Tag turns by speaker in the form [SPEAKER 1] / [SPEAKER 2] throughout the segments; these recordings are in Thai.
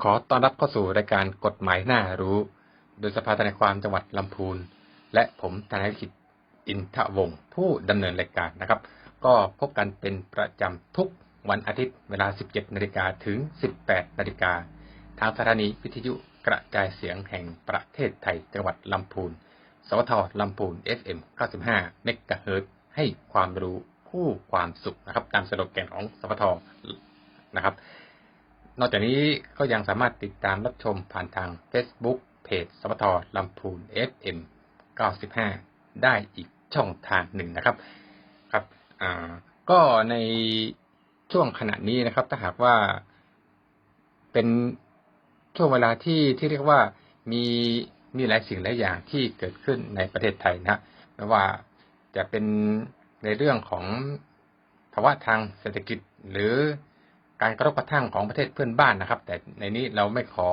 [SPEAKER 1] ขอต้อนรับเข้าสู่รายการกฎหมายน่ารู้ โดยสภาทนายความจังหวัดลำพูนและผมทนายวิชิตอินทวงศ์ผู้ดำเนินรายการนะครับก็พบกันเป็นประจำทุกวันอาทิตย์เวลา 17 นาฬิกาถึง 18 นาฬิกาทางสถานีวิทยุกระจายเสียงแห่งประเทศไทยจังหวัดลำพูนสวทลำพูน FM 95 เมกะเฮิรตซ์ให้ความรู้คู่ความสุขนะครับตามสโลแกนของสวทนะครับนอกจากนี้ก็ยังสามารถติดตามรับชมผ่านทาง Facebook เพจสวทลำพูน FM 95 ได้อีกช่องทางหนึ่งนะครับครับก็ในช่วงขณะนี้นะครับถ้าหากว่าเป็นช่วงเวลาที่เรียกว่ามีหลายสิ่งหลายอย่างที่เกิดขึ้นในประเทศไทยนะไม่ว่าจะเป็นในเรื่องของภาวะทางเศรษฐกิจหรือการกระทบกระทั่งของประเทศเพื่อนบ้านนะครับแต่ในนี้เราไม่ขอ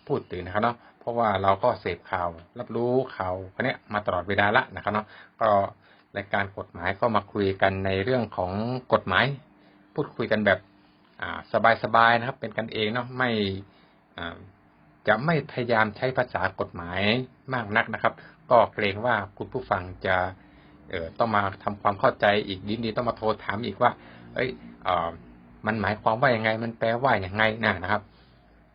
[SPEAKER 1] พูดถึงนะครับเนาะเพราะว่าเราก็เสพข่าวรับรู้ข่าวพวกนี้มาตลอดเวลาละนะครับเนาะก็รายการกฎหมายก็มาคุยกันในเรื่องของกฎหมายพูดคุยกันแบบสบายๆนะครับเป็นกันเองเนาะไม่จะไม่พยายามใช้ภาษากฎหมายมากนักนะครับก็เกรงว่าคุณผู้ฟังจะต้องมาทำความเข้าใจอีกดีๆต้องมาโทรถามอีกว่ามันหมายความว่ายังไงมันแปลว่าอย่างไงนะครับ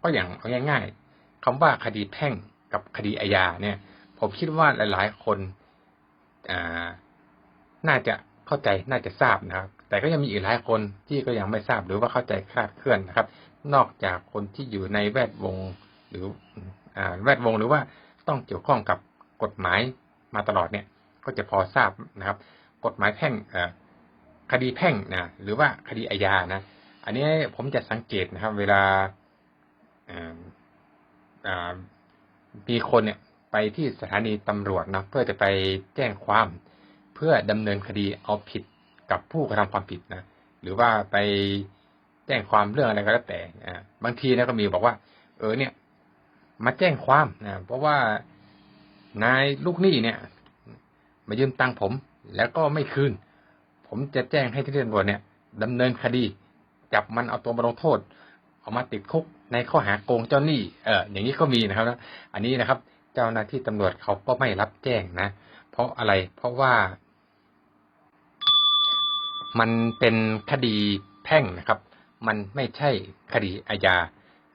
[SPEAKER 1] ก็อย่างง่ายๆคำว่าคดีแพ่งกับคดีอาญาเนี่ยผมคิดว่าหลายๆคนน่าจะเข้าใจน่าจะทราบนะครับแต่ก็ยังมีอีกหลายคนที่ก็ยังไม่ทราบหรือว่าเข้าใจคลาดเคลื่อนนะครับนอกจากคนที่อยู่ในแวดวงหรือหรือว่าต้องเกี่ยวข้องกับกฎหมายมาตลอดเนี่ยก็จะพอทราบนะครับกฎหมายแพ่งคดีแพ่งนะหรือว่าคดีอาญานะอันนี้ผมจะสังเกตนะครับเวลามีคนเนี่ยไปที่สถานีตำรวจนะเพื่อจะไปแจ้งความเพื่อดำเนินคดีเอาผิดกับผู้กระทำความผิดนะหรือว่าไปแจ้งความเรื่องอะไรก็แล้วแต่บางทีนะก็มีบอกว่าเนี่ยมาแจ้งความนะเพราะว่านายลูกหนี้เนี่ยมายืมตังค์ผมแล้วก็ไม่คืนผมจะแจ้งให้ที่ตำรวจเนี่ยดำเนินคดีจับมันเอาตัวมาลงโทษเอามาติดคุกในข้อหาโกงเจ้าหนี้อย่างนี้ก็มีนะครับนะอันนี้นะครับเจ้าหน้าที่ตำรวจเขาก็ไม่รับแจ้งนะเพราะอะไรเพราะว่ามันเป็นคดีแพ่งนะครับมันไม่ใช่คดีอาญา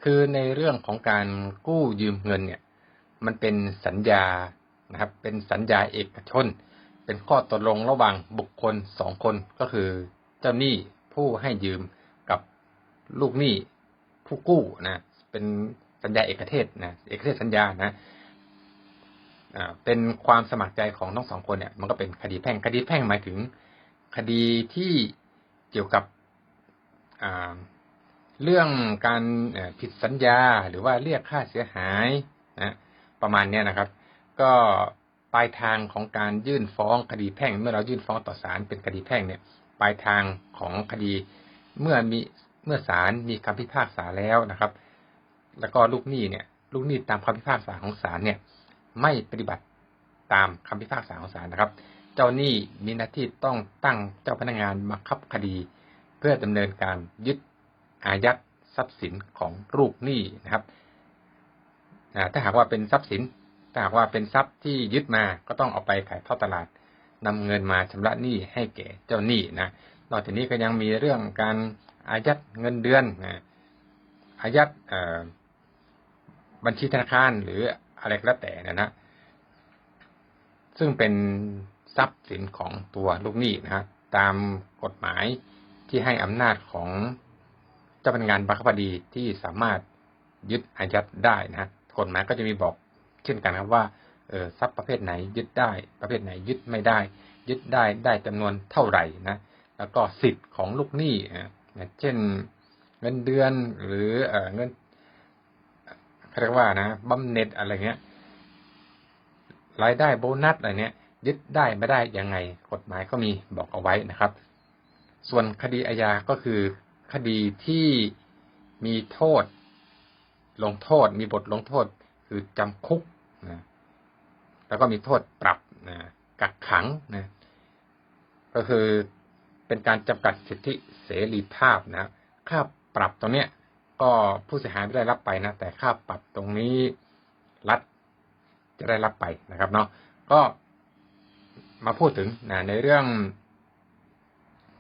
[SPEAKER 1] คือในเรื่องของการกู้ยืมเงินเนี่ยมันเป็นสัญญานะครับเป็นสัญญาเอกชนเป็นข้อตกลงระหว่างบุคคล2 คนก็คือเจ้าหนี้ผู้ให้ยืมกับลูกหนี้ผู้กู้นะเป็นสัญญาเอกเทศนะเอกเทศสัญญานะเป็นความสมัครใจของทั้ง2 คนเนี่ยมันก็เป็นคดีแพ่งคดีแพ่งหมายถึงคดีที่เกี่ยวกับเรื่องการผิดสัญญาหรือว่าเรียกค่าเสียหายนะประมาณนี้นะครับก็ปลายทางของการยื่นฟ้องคดีแพ่งเมื่อเรายื่นฟ้องต่อศาลเป็นคดีแพ่งเนี่ยปลายทางของคดีเมื่อศาลมีคำพิพากษาแล้วนะครับแล้วก็ลูกหนี้ตามคำพิพากษาของศาลเนี่ยไม่ปฏิบัติตามคำพิพากษาของศาลนะครับเจ้าหนี้มีหน้าที่ต้องตั้งเจ้าพนักงานบังคับคดีเพื่อดำเนินการยึดอายัดทรัพย์สินของลูกหนี้นะครับถ้าหากว่าเป็นทรัพย์สินถ้าหากว่าเป็นทรัพย์ที่ยึดมาก็ต้องเอาไปขายทอดตลาดนำเงินมาชำระหนี้ให้แก่เจ้าหนี้นะนอกจากนี้ก็ยังมีเรื่องการอายัดเงินเดือนอายัดบัญชีธนาคารหรืออะไรก็แล้วแต่นะซึ่งเป็นทรัพย์สินของตัวลูกหนี้นะตามกฎหมายที่ให้อำนาจของเจ้าพนักงานบังคับคดีที่สามารถยึดอายัดได้นะกฎหมายก็จะมีบอกเช่นกันครับว่าทรัพย์ประเภทไหนยึดได้ประเภทไหนยึดไม่ได้ยึดได้จำนวนเท่าไหร่นะแล้วก็สิทธิ์ของลูกหนี้เช่นเงินเดือนหรือเงินเรียกว่านะบำเหน็จอะไรเงี้ยรายได้โบนัสอะไรเนี้ยยึดได้ไม่ได้ยังไงกฎหมายก็มีบอกเอาไว้นะครับส่วนคดีอาญาก็คือคดีที่มีโทษลงโทษมีบทลงโทษคือจำคุกนะแล้วก็มีโทษปรับนะกักขังนะก็คือเป็นการจำกัดสิทธิเสรีภาพนะค่าปรับตรงเนี้ยก็ ก็ผู้เสียหายไม่ได้รับไปนะแต่ค่าปรับตรงนี้รัฐจะได้รับไปนะครับเนาะก็มาพูดถึงในเรื่อง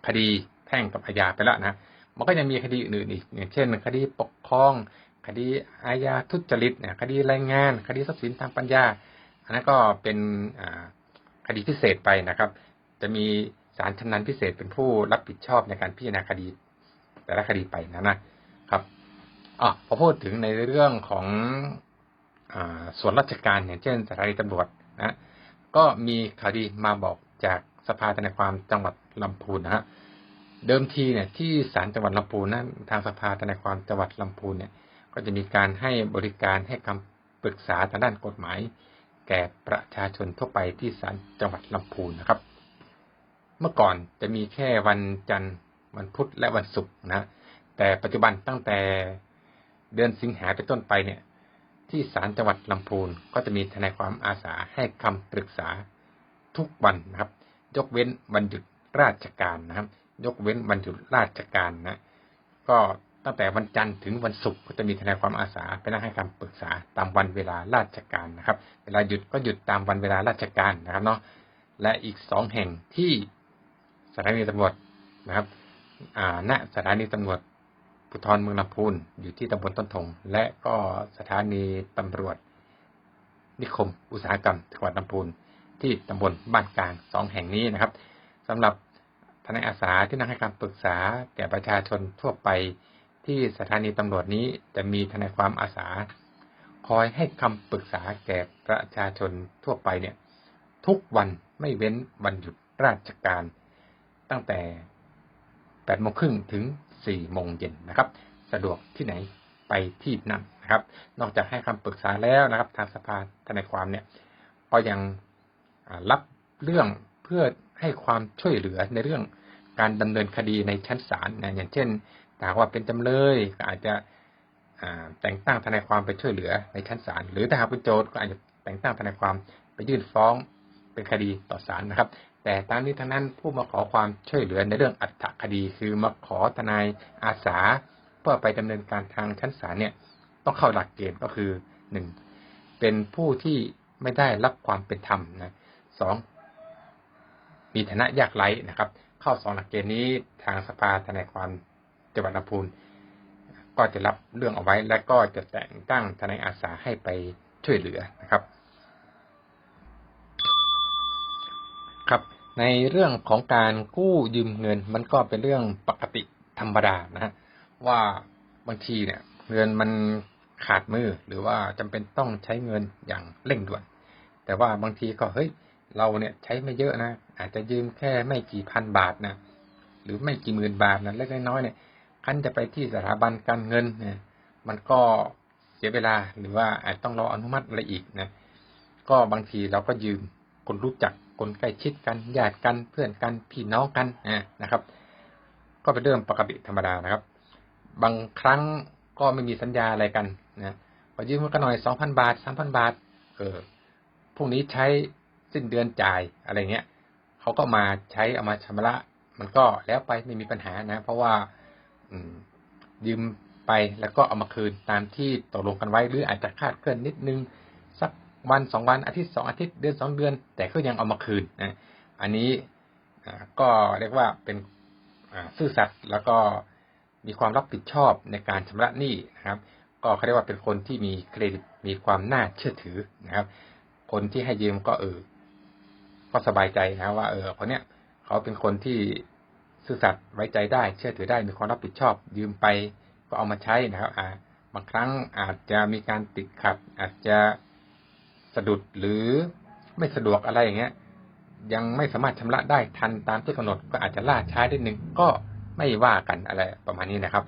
[SPEAKER 1] คดีแพ่งกับอาญาไปแล้วนะมันก็ยังมีคดีอื่นอีกอย่างเช่นคดีปกครองคดีอาญาทุจริตคดีแรงงานคดีทรัพย์สินทางปัญญาอันนั้นก็เป็นคดีพิเศษไปนะครับจะมีศาลชำนาญพิเศษเป็นผู้รับผิดชอบในการพิจารณาคดีแต่ละคดีไปนะครับพอพูดถึงในเรื่องของส่วนราชการอย่างเช่นสถานีตำรวจนะก็มีคดีมาบอกจากสภาทนายความจังหวัดลำพูนนะฮะเดิมทีเนี่ยที่ศาลจังหวัดลำพูนนะทางสภาทนายความจังหวัดลำพูนเนี่ยก็จะมีการให้บริการให้คำปรึกษาทางด้านกฎหมายแก่ประชาชนทั่วไปที่ศาลจังหวัดลำพูนนะครับเมื่อก่อนจะมีแค่วันจันทร์วันพุธและวันศุกร์นะแต่ปัจจุบันตั้งแต่เดือนสิงหาเป็นต้นไปเนี่ยที่ศาลจังหวัดลำพูนก็จะมีทนายความอาสาให้คำปรึกษาทุกวันนะครับยกเว้นวันหยุดราชการนะครับยกเว้นวันหยุดราชการนะก็ตั้งแต่วันจันทร์ถึงวันศุกร์ก็จะมีทนายความอาสาไปนั่งให้คำปรึกษาตามวันเวลาราชการนะครับเวลาหยุดก็หยุดตามวันเวลาราชการนะครับเนาะและอีก2 แห่งที่สถานีตำรวจนะครับณสถานีตำรวจภูธรเมืองลำพูนอยู่ที่ตำบลต้นทงและก็สถานีตำรวจนิคมอุตสาหกรรมจังหวัดลำพูนที่ตำบลบ้านกลาง2 แห่งนี้นะครับสำหรับทนายอาสาที่นั่งให้คำปรึกษาแก่ประชาชนทั่วไปที่สถานีตำรวจนี้จะมีทนายความอาสาคอยให้คำปรึกษาแก่ประชาชนทั่วไปเนี่ยทุกวันไม่เว้นวันหยุดราชการตั้งแต่8:30 น.ถึง 4:00 น.นะครับสะดวกที่ไหนไปที่นั่นนะครับนอกจากให้คำปรึกษาแล้วนะครับทางสภาทนายความเนี่ยก็ยังรับเรื่องเพื่อให้ความช่วยเหลือในเรื่องการดำเนินคดีในชั้นศาลนะอย่างเช่นถ้าว่าเป็นจำเลยก็อาจจะแต่งตั้งทนายความไปช่วยเหลือในชั้นศาลหรือถ้าหากเป็นโจทก์ก็อาจจะแต่งตั้งทนายความไปยื่นฟ้องเป็นคดีต่อศาลนะครับแต่ทั้งนี้ทั้งนั้นผู้มาขอความช่วยเหลือในเรื่องอัตคดีคือมาขอทนายอาสาเพื่อไปดำเนินการทางชั้นศาลเนี่ยต้องเข้าหลักเกณฑ์ก็คือ 1. เป็นผู้ที่ไม่ได้รับความเป็นธรรมนะ 2. มีฐานะยากไร้นะครับเข้า2 หลักเกณฑ์นี้ทางสภาทนายความจังหวัดลำพูนก็จะรับเรื่องเอาไว้และก็จะแต่งตั้งทนายอาสาให้ไปช่วยเหลือนะครับครับในเรื่องของการกู้ยืมเงินมันก็เป็นเรื่องปกติธรรมดานะว่าบางทีเนี่ยเงินมันขาดมือหรือว่าจำเป็นต้องใช้เงินอย่างเร่งด่วนแต่ว่าบางทีก็เราเนี่ยใช้ไม่เยอะนะอาจจะยืมแค่ไม่กี่พันบาทนะหรือไม่กี่หมื่นบาทนะเล็กน้อยเนี่ยคันจะไปที่สถาบันการเงินเนี่ยมันก็เสียเวลาหรือว่าอาจต้องรออนุมัติอะไรอีกนะก็บางทีเราก็ยืมคนรู้จักคนใกล้ชิดกันญาติกันเพื่อนกันพี่น้องกันนะครับก็เป็นเรื่องปกติธรรมดานะครับบางครั้งก็ไม่มีสัญญาอะไรกันนะขอยืมกันหน่อย 2,000 บาท 3,000 บาทพรุ่งนี้ใช้สิ้นเดือนจ่ายอะไรเงี้ยเขาก็มาใช้เอามาชำระมันก็แล้วไปไม่มีปัญหานะเพราะว่ายืมไปแล้วก็เอามาคืนตามที่ตกลงกันไว้หรืออาจจะคลาดเคลื่อนนิดนึงสักวัน2 วันอาทิตย์2 อาทิตย์เดือน2 เดือนแต่ก็ยังเอามาคืนนะอันนี้ก็เรียกว่าเป็นซื่อสัตย์แล้วก็มีความรับผิดชอบในการชำระหนี้นะครับก็เขาเรียกว่าเป็นคนที่มีเครดิตมีความน่าเชื่อถือนะครับคนที่ให้ยืมก็ก็สบายใจนะว่าคนเนี้ยเขาเป็นคนที่ซื่อสัตย์ไว้ใจได้เชื่อถือได้มีความรับผิดชอบยืมไปก็เอามาใช้นะครับบางครั้งอาจจะมีการติดขัดอาจจะสะดุดหรือไม่สะดวกอะไรอย่างเงี้ยยังไม่สามารถชำระได้ทันตามที่กำหนดก็อาจจะล่าช้านิดนึงก็ไม่ว่ากันอะไรประมาณนี้นะครับ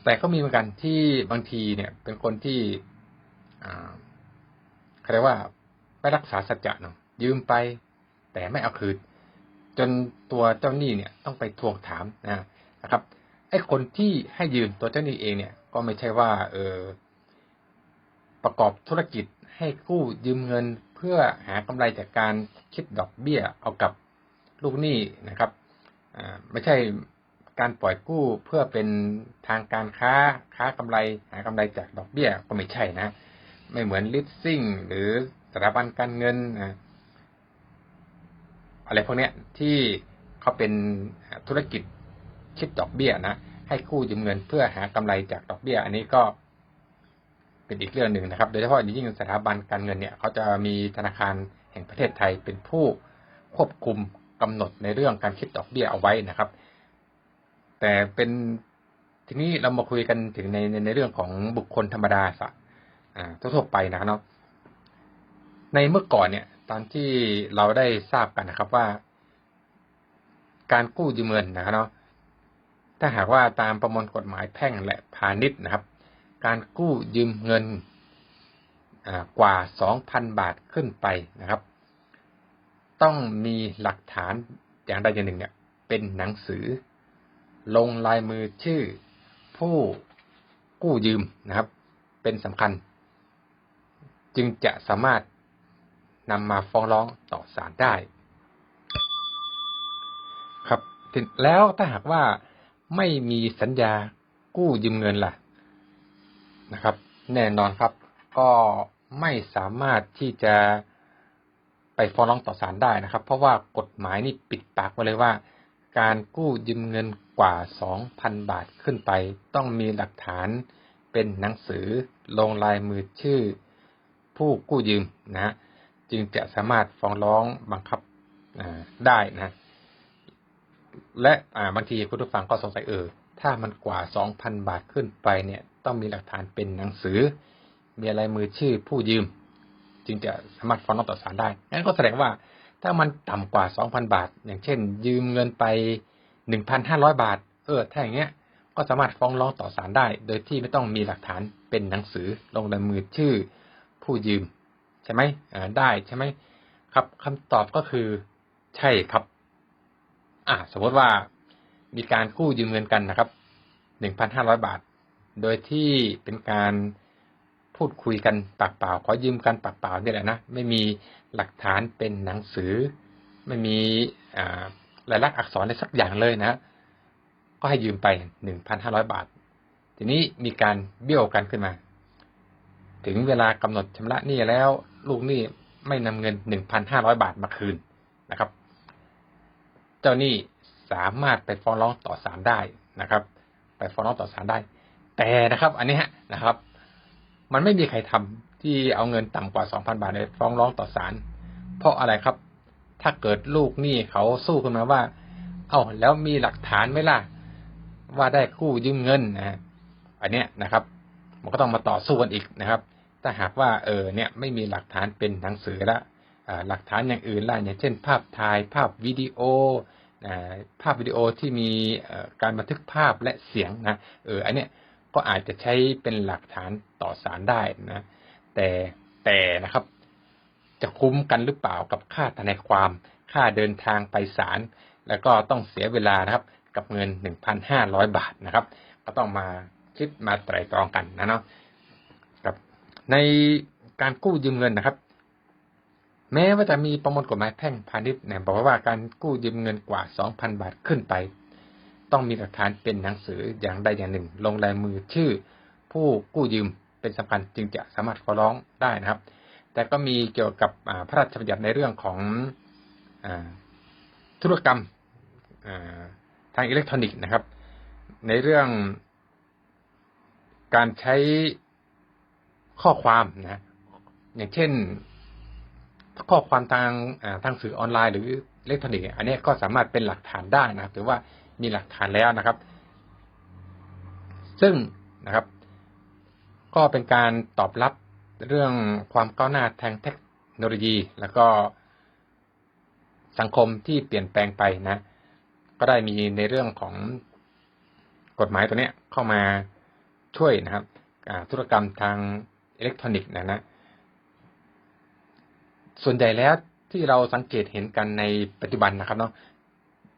[SPEAKER 1] แต่ก็มีเหมือนกันที่บางทีเนี่ยเป็นคนที่เขาเรียกว่าไม่รักษาสัจจะเนาะยืมไปแต่ไม่เอาคืนจนตัวเจ้าหนี้เนี่ยต้องไปทวงถามนะครับไอ้คนที่ให้ยืมตัวเจ้าหนี้เองเนี่ยก็ไม่ใช่ว่าประกอบธุรกิจให้กู้ยืมเงินเพื่อหากำไรจากการคิดดอกเบี้ยเอากับลูกหนี้นะครับไม่ใช่ การปล่อยกู้เพื่อเป็นทางการค้ากำไรหากำไรจากดอกเบี้ยก็ไม่ใช่นะไม่เหมือนลิสซิ่งหรือสถาบันการเงินอะไรพวกนี้ที่เขาเป็นธุรกิจคิดดอกเบี้ยนะให้กู้ยืมเงินเพื่อหากำไรจากดอกเบี้ยอันนี้ก็เป็นอีกเรื่องหนึ่งนะครับโดยเฉพาะยิ่งสถาบันการเงินเนี่ยเขาจะมีธนาคารแห่งประเทศไทยเป็นผู้ควบคุมกำหนดในเรื่องการคิดดอกเบี้ยเอาไว้นะครับแต่เป็นทีนี้เรามาคุยกันถึงในเรื่องของบุคคลธรรมดาทั่วไปนะครับเนาะในเมื่อก่อนเนี่ยตอนที่เราได้ทราบกันนะครับว่าการกู้ยืมเงินนะครับเนาะถ้าหากว่าตามประมวลกฎหมายแพ่งและพาณิชย์นะครับการกู้ยืมเงินกว่า 2,000 บาทขึ้นไปนะครับต้องมีหลักฐานอย่างใดอย่างหนึ่งเนี่ยเป็นหนังสือลงลายมือชื่อผู้กู้ยืมนะครับเป็นสำคัญจึงจะสามารถนำมาฟ้องร้องต่อศาลได้ครับแล้วถ้าหากว่าไม่มีสัญญากู้ยืมเงินล่ะนะครับแน่นอนครับก็ไม่สามารถที่จะไปฟ้องร้องต่อศาลได้นะครับเพราะว่ากฎหมายนี่ปิดปากไว้เลยว่าการกู้ยืมเงินกว่า 2,000 บาทขึ้นไปต้องมีหลักฐานเป็นหนังสือลงลายมือชื่อผู้กู้ยืมนะจึงจะสามารถฟ้องร้องบังคับได้นะและบางทีคุณผู้ฟังก็สงสัยถ้ามันกว่า 2,000 บาทขึ้นไปเนี่ยต้องมีหลักฐานเป็นหนังสือมีลายมือชื่อผู้ยืมจึงจะสามารถฟ้องร้องต่อศาลได้งั้นก็แสดงว่าถ้ามันต่ำกว่า 2,000 บาทอย่างเช่นยืมเงินไป 1,500 บาทถ้าอย่างเงี้ยก็สามารถฟ้องร้องต่อศาลได้โดยที่ไม่ต้องมีหลักฐานเป็นหนังสือลงลายมือชื่อผู้ยืมใช่ไหมได้ใช่ไหมครับคำตอบก็คือใช่ครับสมมติว่ามีการกู้ยืมเงินกันนะครับ 1,500 บาทโดยที่เป็นการพูดคุยกันปากเปล่าขอยืมกันปากเปล่านี่แหละนะไม่มีหลักฐานเป็นหนังสือไม่มีลายลักษณ์อักษรอะไรสักอย่างเลยนะก็ให้ยืมไป 1,500 บาททีนี้มีการเบี้ยวกันขึ้นมาถึงเวลากำหนดชำระหนี้แล้วลูกหนี้ไม่นำเงิน 1,500 บาทมาคืนนะครับเจ้าหนี้สามารถไปฟ้องร้องต่อศาลได้นะครับไปฟ้องร้องต่อศาลได้แต่นะครับอันนี้นะครับมันไม่มีใครทำที่เอาเงินต่ำกว่า 2,000 บาทเลยฟ้องร้องต่อศาลเพราะอะไรครับถ้าเกิดลูกหนี้เขาสู้ขึ้นมาว่าแล้วมีหลักฐานไหมล่ะว่าได้กู้ยืมเงินอันเนี้ยนะครับมันก็ต้องมาต่อสู้กันอีกนะครับถ้าหากว่าเนี่ยไม่มีหลักฐานเป็นหนังสือละหลักฐานอย่างอื่นล่ะอย่างเช่นภาพถ่ายภาพวิดีโอที่มีการบันทึกภาพและเสียงนะอันเนี้ยก็อาจจะใช้เป็นหลักฐานต่อศาลได้นะแต่นะครับจะคุ้มกันหรือเปล่ากับค่าทนายความค่าเดินทางไปศาลแล้วก็ต้องเสียเวลานะครับกับเงิน 1,500 บาทนะครับก็ต้องมาคิดมาไตร่ตรองกันนะเนาะครับในการกู้ยืมเงินนะครับแม้ว่าจะมีประมวลกฎหมายแพ่งพาณิชย์เนี่ยบอกว่าการกู้ยืมเงินกว่า 2,000 บาทขึ้นไปต้องมีหลักฐานเป็นหนังสืออย่างใดอย่างหนึ่งลงลายมือชื่อผู้กู้ยืมเป็นสำคัญจึงจะสามารถฟ้องร้องได้นะครับแต่ก็มีเกี่ยวกับพระราชบัญญัติในเรื่องของธุรกรรมทางอิเล็กทรอนิกส์นะครับในเรื่องการใช้ข้อความนะอย่างเช่นข้อความทางสื่อออนไลน์หรืออิเล็กทรอนิกส์อันนี้ก็สามารถเป็นหลักฐานได้นะถือว่ามีหลักฐานแล้วนะครับซึ่งนะครับก็เป็นการตอบรับเรื่องความก้าวหน้าทางเทคโนโลยีแล้วก็สังคมที่เปลี่ยนแปลงไปนะก็ได้มีในเรื่องของกฎหมายตัวนี้เข้ามาช่วยนะครับธุรกรรมทางอิเล็กทรอนิกส์นะส่วนใหญ่แล้วที่เราสังเกตเห็นกันในปัจจุบันนะครับเนาะ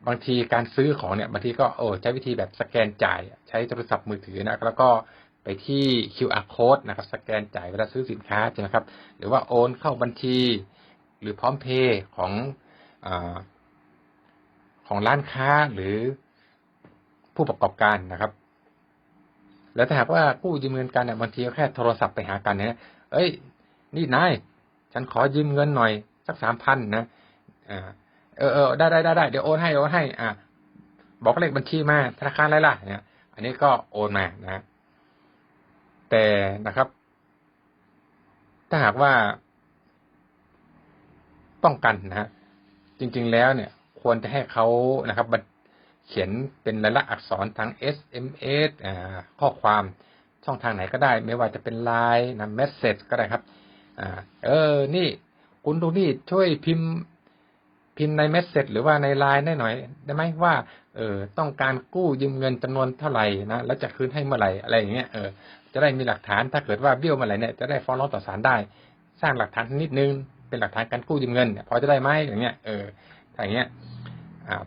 [SPEAKER 1] บางทีการซื้อของเนี่ยบางทีก็ใช้วิธีแบบสแกนจ่ายใช้โทรศัพท์มือถือนะแล้วก็ไปที่ QR code นะครับสแกนจ่ายเวลาซื้อสินค้าใช่ไหมครับหรือว่าโอนเข้าบัญชีหรือพร้อมเพย์ของร้านค้าหรือ ผู้ประกอบการนะครับแล้วถ้าหากว่ากู้ยืมเงินกันเนี่ยบางทีก็แค่โทรศัพท์ไปหากันเนี่ยเอ้ยนี่นายฉันขอยืมเงินหน่อยสัก3,000นะได้เดี๋ยวโอนให้บอกเลขบัญชีมาธนาคารอะไรล่ะเนี่ยอันนี้ก็โอนมานะแต่นะครับถ้าหากว่าป้องกันนะจริงๆแล้วเนี่ยควรจะให้เขานะครับเขียนเป็นลายลักษณ์อักษรทาง SMS ข้อความช่องทางไหนก็ได้ไม่ว่าจะเป็น LINE นะ Message ก็ได้ครับนี่คุณดูนี่ช่วยพิมพ์ใน Message หรือว่าใน LINE ได้หน่อยได้ไหมว่าต้องการกู้ยืมเงินจำนวนเท่าไหร่นะแล้วจะคืนให้เมื่อไหร่อะไรอย่างเงี้ยจะได้มีหลักฐานถ้าเกิดว่าเบี้ยวเมื่อไหร่เนี่ยจะได้ฟ้องร้องต่อศาลได้สร้างหลักฐานนิดนึงเป็นหลักฐานการกู้ยืมเงินเนี่ยพอจะได้ไหมอย่างเงี้ยถ้าอย่างเงี้ย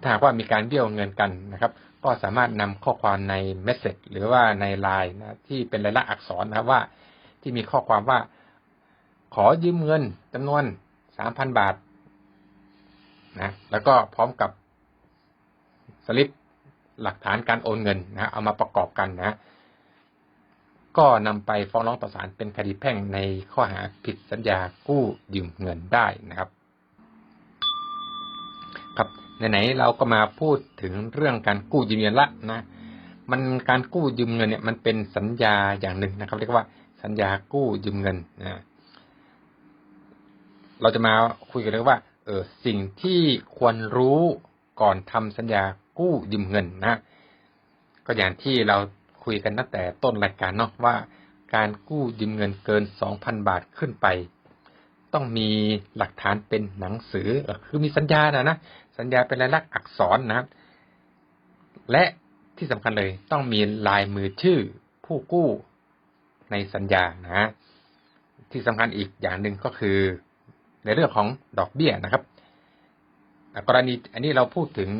[SPEAKER 1] ถ้าหากว่ามีการเบี้ยวเงินกันนะครับก็สามารถนำข้อความในเมสเสจหรือว่าใน LINE นะที่เป็นลายลักษณ์อักษรนะครับว่าที่มีข้อความว่าขอยืมเงินจำนวน 3,000 บาทนะแล้วก็พร้อมกับสลิปหลักฐานการโอนเงินนะเอามาประกอบกันนะก็นำไปฟ้องร้องต่อศาลเป็นคดีแพ่งในข้อหาผิดสัญญากู้ยืมเงินได้นะครับครับไหนๆเราก็มาพูดถึงเรื่องการกู้ยืมเงินละนะมันการกู้ยืมเงินเนี่ยมันเป็นสัญญาอย่างหนึ่งนะครับเรียกว่าสัญญากู้ยืมเงินนะเราจะมาคุยกันเรื่องว่าสิ่งที่ควรรู้ก่อนทำสัญญากู้ยืมเงินนะก็อย่างที่เราคุยกันตั้งแต่ต้นรายการเนาะว่าการกู้ยืมเงินเกิน 2,000 บาทขึ้นไปต้องมีหลักฐานเป็นหนังสือคือมีสัญญานะสัญญาเป็นลายลักษณ์อักษรนะครับและที่สำคัญเลยต้องมีลายมือชื่อผู้กู้ในสัญญานะที่สำคัญอีกอย่างหนึ่งก็คือในเรื่องของดอกเบี้ยนะครับกรณีอันนี้เราพูดถึง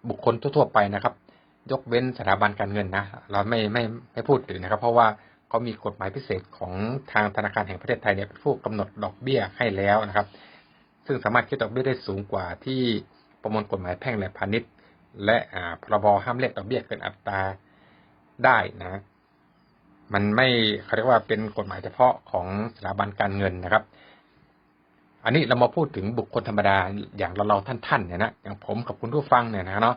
[SPEAKER 1] บุคคลทั่วๆไปนะครับยกเว้นสถาบันการเงินนะเราไม่พูดถึงนะครับเพราะว่าเขามีกฎหมายพิเศษของทางธนาคารแห่งประเทศไทยเนี่ยเป็นผู้กำหนดดอกเบี้ยให้แล้วนะครับซึ่งสามารถคิดดอกเบี้ยได้สูงกว่าที่ประมวลกฎหมายแพ่งและพาณิชย์และพรบห้ามเรียกดอกเบี้ยเกินอัตราได้นะมันไม่เขาเรียกว่าเป็นกฎหมายเฉพาะของสถาบันการเงินนะครับอันนี้เรามาพูดถึงบุคคลธรรมดาอย่างเราท่านเนี่ยนะอย่างผมกับคุณผู้ฟังเนี่ยนะเนาะ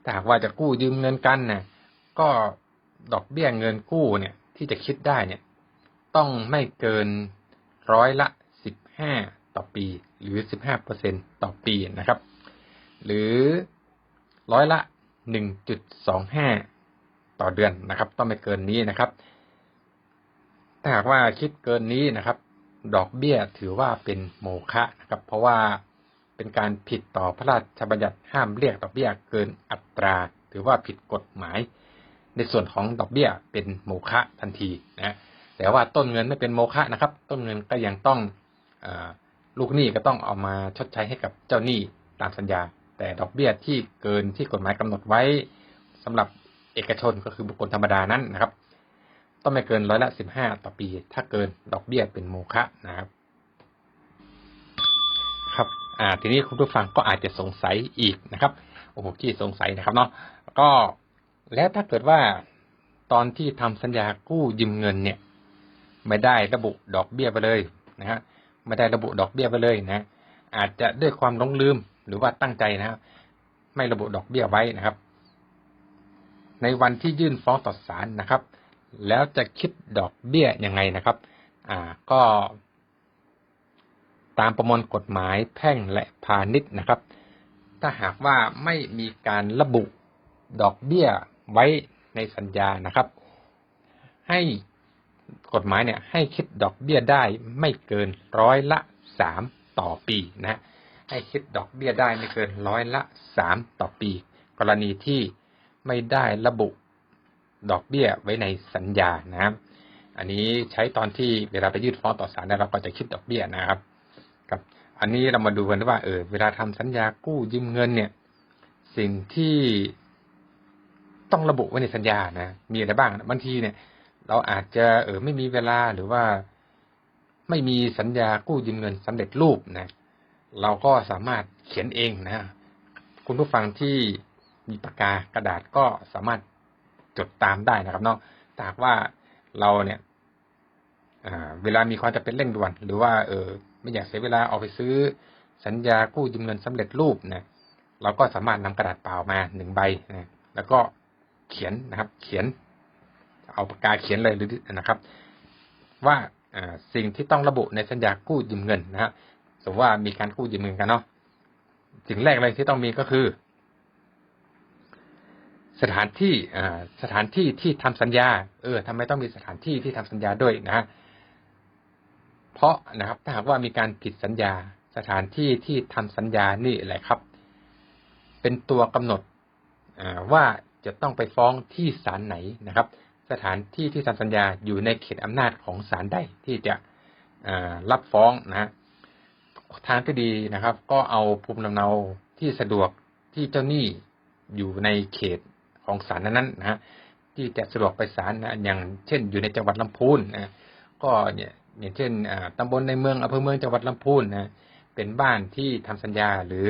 [SPEAKER 1] ถ้าหากว่าจะกู้ยืมเงินกันเนี่ยก็ดอกเบี้ยเงินกู้เนี่ยที่จะคิดได้เนี่ยต้องไม่เกิน15%ต่อปีหรือ 15% ต่อปีนะครับหรือ1.25%ต่อเดือนนะครับต้องไม่เกินนี้นะครับถ้าหากว่าคิดเกินนี้นะครับดอกเบี้ยถือว่าเป็นโมฆะนะครับเพราะว่าเป็นการผิดต่อพระราชบัญญัติห้ามเรียกดอกเบี้ยเกินอัตราถือว่าผิดกฎหมายในส่วนของดอกเบี้ยเป็นโมฆะทันทีนะแต่ว่าต้นเงินไม่เป็นโมฆะนะครับต้นเงินก็ยังต้องลูกหนี้ก็ต้องเอามาชดใช้ให้กับเจ้าหนี้ตามสัญญาแต่ดอกเบี้ยที่เกินที่กฎหมายกำหนดไว้สำหรับเอกชนก็คือบุคคลธรรมดานั้นนะครับต้องไม่เกิน15%ต่อปีถ้าเกินดอกเบี้ยเป็นโมฆะนะครับครับทีนี้คุณผู้ฟังก็อาจจะสงสัยอีกนะครับโอ้โหที่สงสัยนะครับเนาะก็แล้วถ้าเกิดว่าตอนที่ทำสัญญากู้ยืมเงินเนี่ยไม่ได้ระบุดอกเบี้ยไปเลยนะฮะไม่ได้ระบุดอกเบี้ยไปเลยนะอาจจะด้วยความหลงลืมหรือว่าตั้งใจนะครับไม่ระบุดอกเบี้ยไว้นะครับในวันที่ยื่นฟ้องต่อศาลนะครับแล้วจะคิดดอกเบี้ยยังไงนะครับก็ตามประมวลกฎหมายแพ่งและพาณิชย์นะครับถ้าหากว่าไม่มีการระบุดอกเบี้ยไว้ในสัญญานะครับให้กฎหมายเนี่ยให้คิดดอกเบี้ยได้ไม่เกิน3%ต่อปีนะให้คิดดอกเบี้ยได้ไม่เกิน3%ต่อปีกรณีที่ไม่ได้ระบุดอกเบี้ยไว้ในสัญญานะครับอันนี้ใช้ตอนที่เวลาไปยื่นฟ้องต่อศาลเราก็จะคิดดอกเบี้ยนะครับครับอันนี้เรามาดูกันว่าเวลาทำสัญญากู้ยืมเงินเนี่ยสิ่งที่ต้องระบุไว้ในสัญญานะมีอะไรบ้างบางทีเนี่ยเราอาจจะไม่มีเวลาหรือว่าไม่มีสัญญากู้ยืมเงินสำเร็จรูปนะเราก็สามารถเขียนเองนะคุณผู้ฟังที่ มีปากกากระดาษก็สามารถจดตามได้นะครับเนาะถ้าหากว่าเราเนี่ยเวลามีความจำเป็นเร่งด่วนหรือว่าไม่อยากเสียเวลาออกไปซื้อสัญญากู้ยืมเงินสำเร็จรูปนะเราก็สามารถนำกระดาษเปล่ามา1 ใบนะแล้วก็เขียนนะครับเขียนเอาปากกาเขียนเลยหรือนะครับว่าสิ่งที่ต้องระบุในสัญญากู้ยืมเงินนะฮะสมมติว่ามีการกู้ยืมเงินกันเนาะสิ่งแรกเลยที่ต้องมีก็คือสถานที่ที่ทำสัญญาทำไมต้องมีสถานที่ที่ทำสัญญาด้วยนะฮะเพราะนะครับถ้าหากว่ามีการผิดสัญญาสถานที่ที่ทำสัญญานี่แหละครับเป็นตัวกำหนดว่าจะต้องไปฟ้องที่ศาลไหนนะครับสถานที่ที่ทำสัญญาอยู่ในเขตอำนาจของศาลใดที่จะรับฟ้องนะทางที่ดีนะครับก็เอาภูมิลำเนาที่สะดวกที่เจ้าหนี้อยู่ในเขตของศาลนั้นๆนะฮะที่จะสะดวกไปศาลนะอย่างเช่นอยู่ในจังหวัดลำพูนนะก็เนี่ยอย่างเช่นตำบลในเมืองอำเภอเมืองจังหวัดลำพูนนะเป็นบ้านที่ทำสัญญาหรือ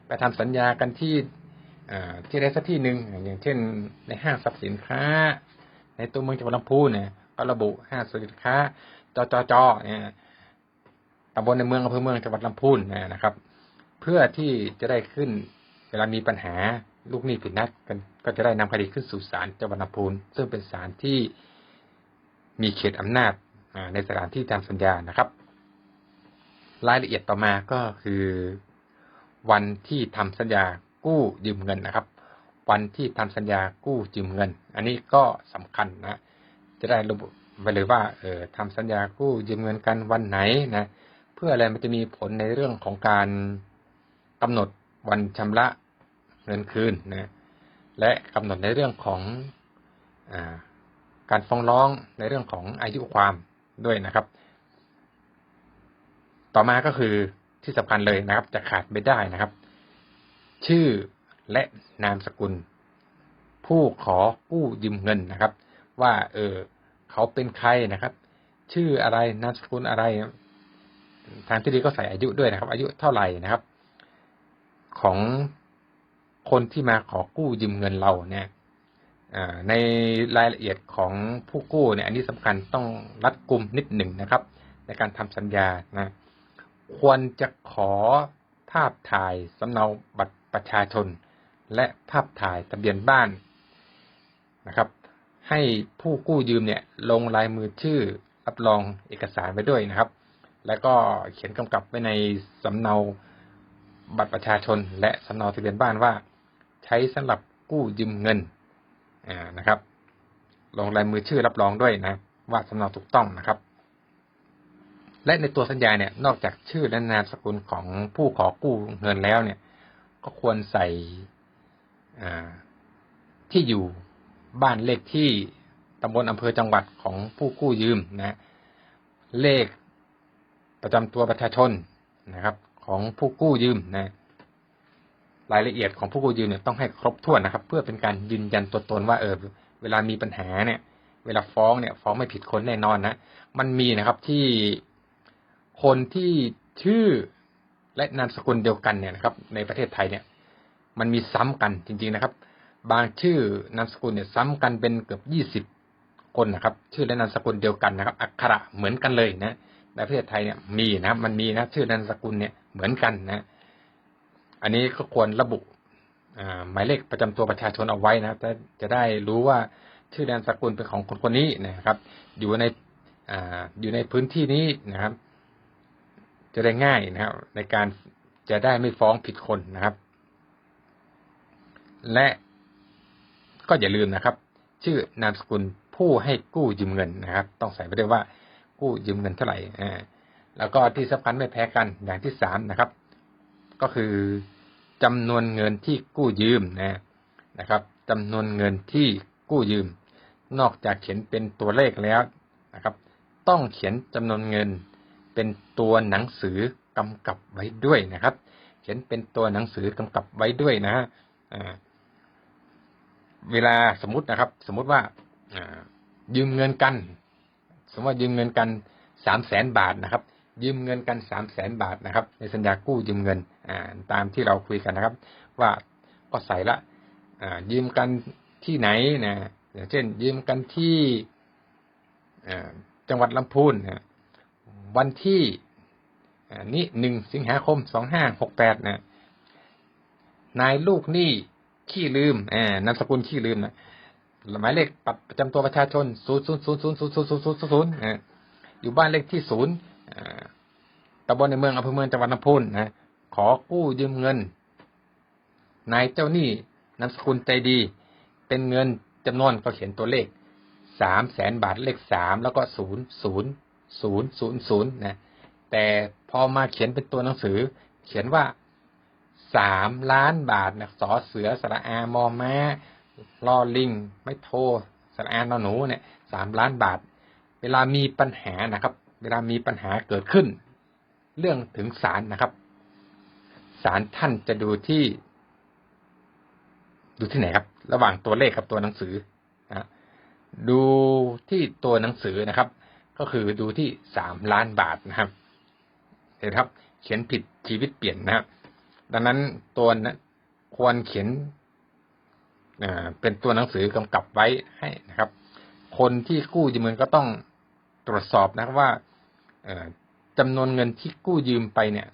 [SPEAKER 1] ไปทำสัญญากันที่ใดสักที่หนึ่งอย่างเช่นในห้างสรรพสินค้าในตัวเมืองจังหวัดลำพูนเนี่ยก็ระบุห้างสรรพสินค้าจเนี่ยตำบลในเมืองอำเภอเมืองจังหวัดลำพูนนะครับเพื่อที่จะได้ขึ้นเวลามีปัญหาลูกหนี้ผิดนัดกันก็จะได้นำคดีขึ้นสู่ศาลจังหวัดลำพูนซึ่งเป็นศาลที่มีเขตอำนาจในสถานที่ทำสัญญานะครับรายละเอียดต่อมาก็คือวันที่ทำสัญญากู้ยืมเงินนะครับวันที่ทำสัญญากู้ยืมเงินอันนี้ก็สำคัญนะจะได้ระบุไว้เลยว่าทำสัญญากู้ยืมเงินกันวันไหนนะเพื่ออะไรมันจะมีผลในเรื่องของการกำหนดวันชำระเงินคืนนะและกำหนดในเรื่องของการฟ้องร้องในเรื่องของอายุความด้วยนะครับต่อมาก็คือที่สำคัญเลยนะครับจะขาดไม่ได้นะครับชื่อและนามสกุลผู้ขอกู้ยืมเงินนะครับว่าเขาเป็นใครนะครับชื่ออะไรนามสกุลอะไรทางที่ดีก็ใส่อายุด้วยนะครับอายุเท่าไหร่นะครับของคนที่มาขอกู้ยืมเงินเราเนี่ยในรายละเอียดของผู้กู้เนี่ยอันนี้สำคัญต้องรัดกุมนิดหนึ่งนะครับในการทำสัญญานะควรจะขอภาพถ่ายสำเนาบัตรประชาชนและภาพถ่ายทะเบียนบ้านนะครับให้ผู้กู้ยืมเนี่ยลงลายมือชื่อรับรองเอกสารไว้ด้วยนะครับแล้วก็เขียนกำกับไว้ในสำเนาบัตรประชาชนและสำเนาทะเบียนบ้านว่าใช้สำหรับกู้ยืมเงินนะครับลงลายมือชื่อรับรองด้วยนะว่าสำเนาถูกต้องนะครับและในตัวสัญญาเนี่ยนอกจากชื่อและนามสกุลของผู้ขอกู้เงินแล้วเนี่ยก็ควรใส่ที่อยู่บ้านเลขที่ตำบลอำเภอจังหวัดของผู้กู้ยืมนะเลขประจำตัวประชาชนนะครับของผู้กู้ยืมนะรายละเอียดของผู้กู้ยืมเนี่ยต้องให้ครบถ้วนนะครับเพื่อเป็นการยืนยันตัวตนว่าเวลามีปัญหาเนี่ยเวลาฟ้องเนี่ยฟ้องไม่ผิดคนแน่นอนนะมันมีนะครับที่คนที่ชื่อและนามสกุลเดียวกันเนี่ยนะครับในประเทศไทยเนี่ยมันมีซ้ำกันจริงๆนะครับบางชื่อนามสกุลเนี่ยซ้ำกันเป็นเกือบ20 คนนะครับชื่อและนามสกุลเดียวกันนะครับอักขระเหมือนกันเลยนะในประเทศไทยเนี่ยมีนะครับมันมีนะชื่อนามสกุลเนี่ยเหมือนกันนะอันนี้ก็ควรระบุหมายเลขประจำตัวประชาชนเอาไว้นะจะได้รู้ว่าชื่อนามสกุลเป็นของคนคนนี้นะครับอยู่ในพื้นที่นี้นะครับจะได้ง่ายนะครับในการจะได้ไม่ฟ้องผิดคนนะครับและก็อย่าลืมนะครับชื่อนามสกุลผู้ให้กู้ยืมเงินนะครับต้องใส่ไว้ด้วยว่ากู้ยืมเงินเท่าไหร่แล้วก็ที่สำคัญไม่แพ้กันอย่างที่3นะครับก็คือจำนวนเงินที่กู้ยืมนะครับจำนวนเงินที่กู้ยืมนอกจากเขียนเป็นตัวเลขแล้วนะครับต้องเขียนจำนวนเงินเป็นตัวหนังสือกำกับไว้ด้วยนะครับเขียนเป็นตัวหนังสือกำกับไว้ด้วยนะเวลาสมมุติว่ายืมเงินกันสมมติว่ายืมเงินกัน300,000 บาทนะครับยืมเงินกัน300,000 บาทนะครับในสัญญากู้ยืมเงินตามที่เราคุยกันนะครับว่าก็ใส่ละ ยืมกันที่ไหนนะอย่างเช่นยืมกันที่จังหวัดลำพูนนะวันที่นี้1 สิงหาคม 2568นะนายลูกหนี้ขี้ลืมนามสกุลขี้ลืมนะหมายเลขประจำตัวประชาชน000000000อยู่บ้านเลขที่ตำบลในเมืองอำเภอเมืองจังหวัดลำพูนนะขอกู้ยืมเงินนายเจ้าหนี้นามสกุลใจดีเป็นเงินจำนวนก็เขียนตัวเลข300,000 บาทเลข3แล้วก็00000นะแต่พอมาเขียนเป็นตัวหนังสือเขียนว่า3,000,000 บาทนะสอเสือสระอามอม้าลอลิงไม่โทสระอานอหนูเนี่ย3,000,000 บาทเวลามีปัญหานะครับเวลามีปัญหาเกิดขึ้นเรื่องถึงศาลนะครับศาลท่านจะดูที่ไหนครับระหว่างตัวเลขกับตัวหนังสือนะดูที่ตัวหนังสือนะครับก็คือดูที่3,000,000 บาทนะครับเห็นครับเขียนผิดชีวิตเปลี่ยนนะครับดังนั้นตัวนั้นควรเขียนเป็นตัวหนังสือกำกับไว้ให้นะครับคนที่กู้ยืมเงินก็ต้องตรวจสอบนะครับว่าจำนวนเงินที่กู้ยืมไปเนี่ย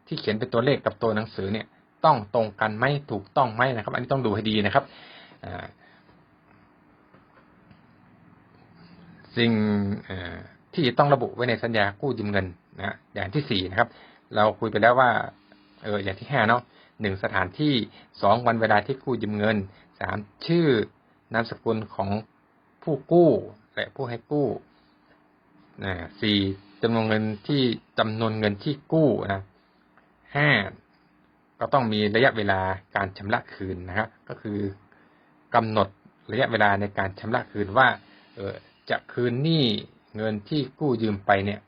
[SPEAKER 1] ที่เขียนเป็นตัวเลขกับตัวหนังสือเนี่ยต้องตรงกันไหมถูกต้องไหมนะครับอันนี้ต้องดูให้ดีนะครับสิ่งที่ต้องระบุไว้ในสัญญากู้ยืมเงินนะอย่างที่4นะครับเราคุยไปแล้วว่าอย่างที่5เนาะ1สถานที่2วันเวลาที่กู้ยืมเงิน3ชื่อนามสกุลของผู้กู้และผู้ให้กู้4จำนวนเงินที่กู้นะ5ก็ต้องมีระยะเวลาการชำระคืนนะครับก็คือกำหนดระยะเวลาในการชำระคืนว่าจะคืนหนี้เงินที่กู้ยืมไปเนี่ย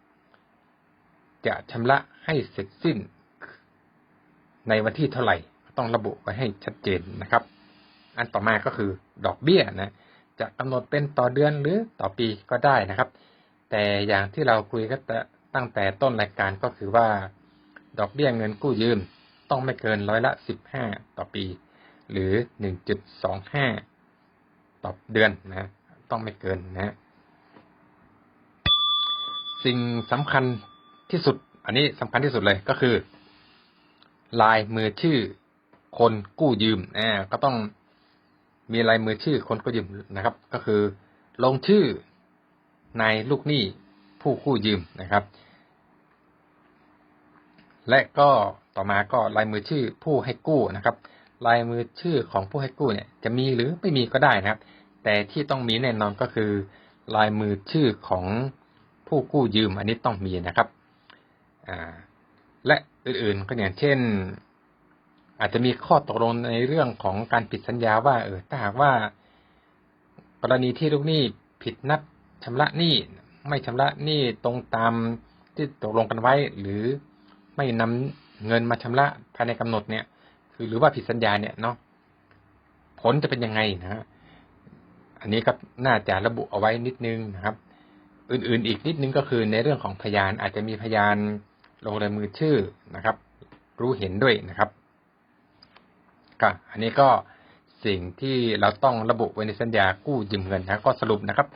[SPEAKER 1] จะชำระให้เสร็จสิ้นในวันที่เท่าไหร่ต้องระบุไว้ให้ชัดเจนนะครับอันต่อมาก็คือดอกเบี้ยนะจะกำหนดเป็นต่อเดือนหรือต่อปีก็ได้นะครับแต่อย่างที่เราคุยกันตั้งแต่ต้นรายการก็คือว่าดอกเบี้ยเงินกู้ยืมต้องไม่เกิน15%ต่อปีหรือ 1.25 ต่อเดือนนะต้องไม่เกินนะสิ่งสำคัญที่สุดอันนี้สำคัญที่สุดเลยก็คือลายมือชื่อคนกู้ยืมก็ต้องมีลายมือชื่อคนกู้ยืมนะครับก็คือลงชื่อนายลูกหนี้ผู้กู้ยืมนะครับและก็ต่อมาก็ลายมือชื่อผู้ให้กู้นะครับลายมือชื่อของผู้ให้กู้เนี่ยจะมีหรือไม่มีก็ได้นะครับแต่ที่ต้องมีแน่นอนก็คือลายมือชื่อของผู้กู้ยืมอันนี้ต้องมีนะครับและอื่นๆก็อย่างเช่นอาจจะมีข้อตกลงในเรื่องของการผิดสัญญาว่าถ้าหากว่ากรณีที่ลูกหนี้ผิดนัดชำระหนี้ไม่ชำระหนี้ตรงตามที่ตกลงกันไว้หรือไม่นำเงินมาชำระภายในกำหนดเนี่ยคือหรือว่าผิดสัญญาเนี่ยเนาะผลจะเป็นยังไงนะอันนี้ก็น่าจะระบุเอาไว้นิดนึงนะครับอื่นๆอีกนิดนึงก็คือในเรื่องของพยานอาจจะมีพยานลงลายมือชื่อนะครับรู้เห็นด้วยนะครับก็อันนี้ก็สิ่งที่เราต้องระบุไว้ในสัญญากู้ยืมเงินนะก็สรุปนะครับ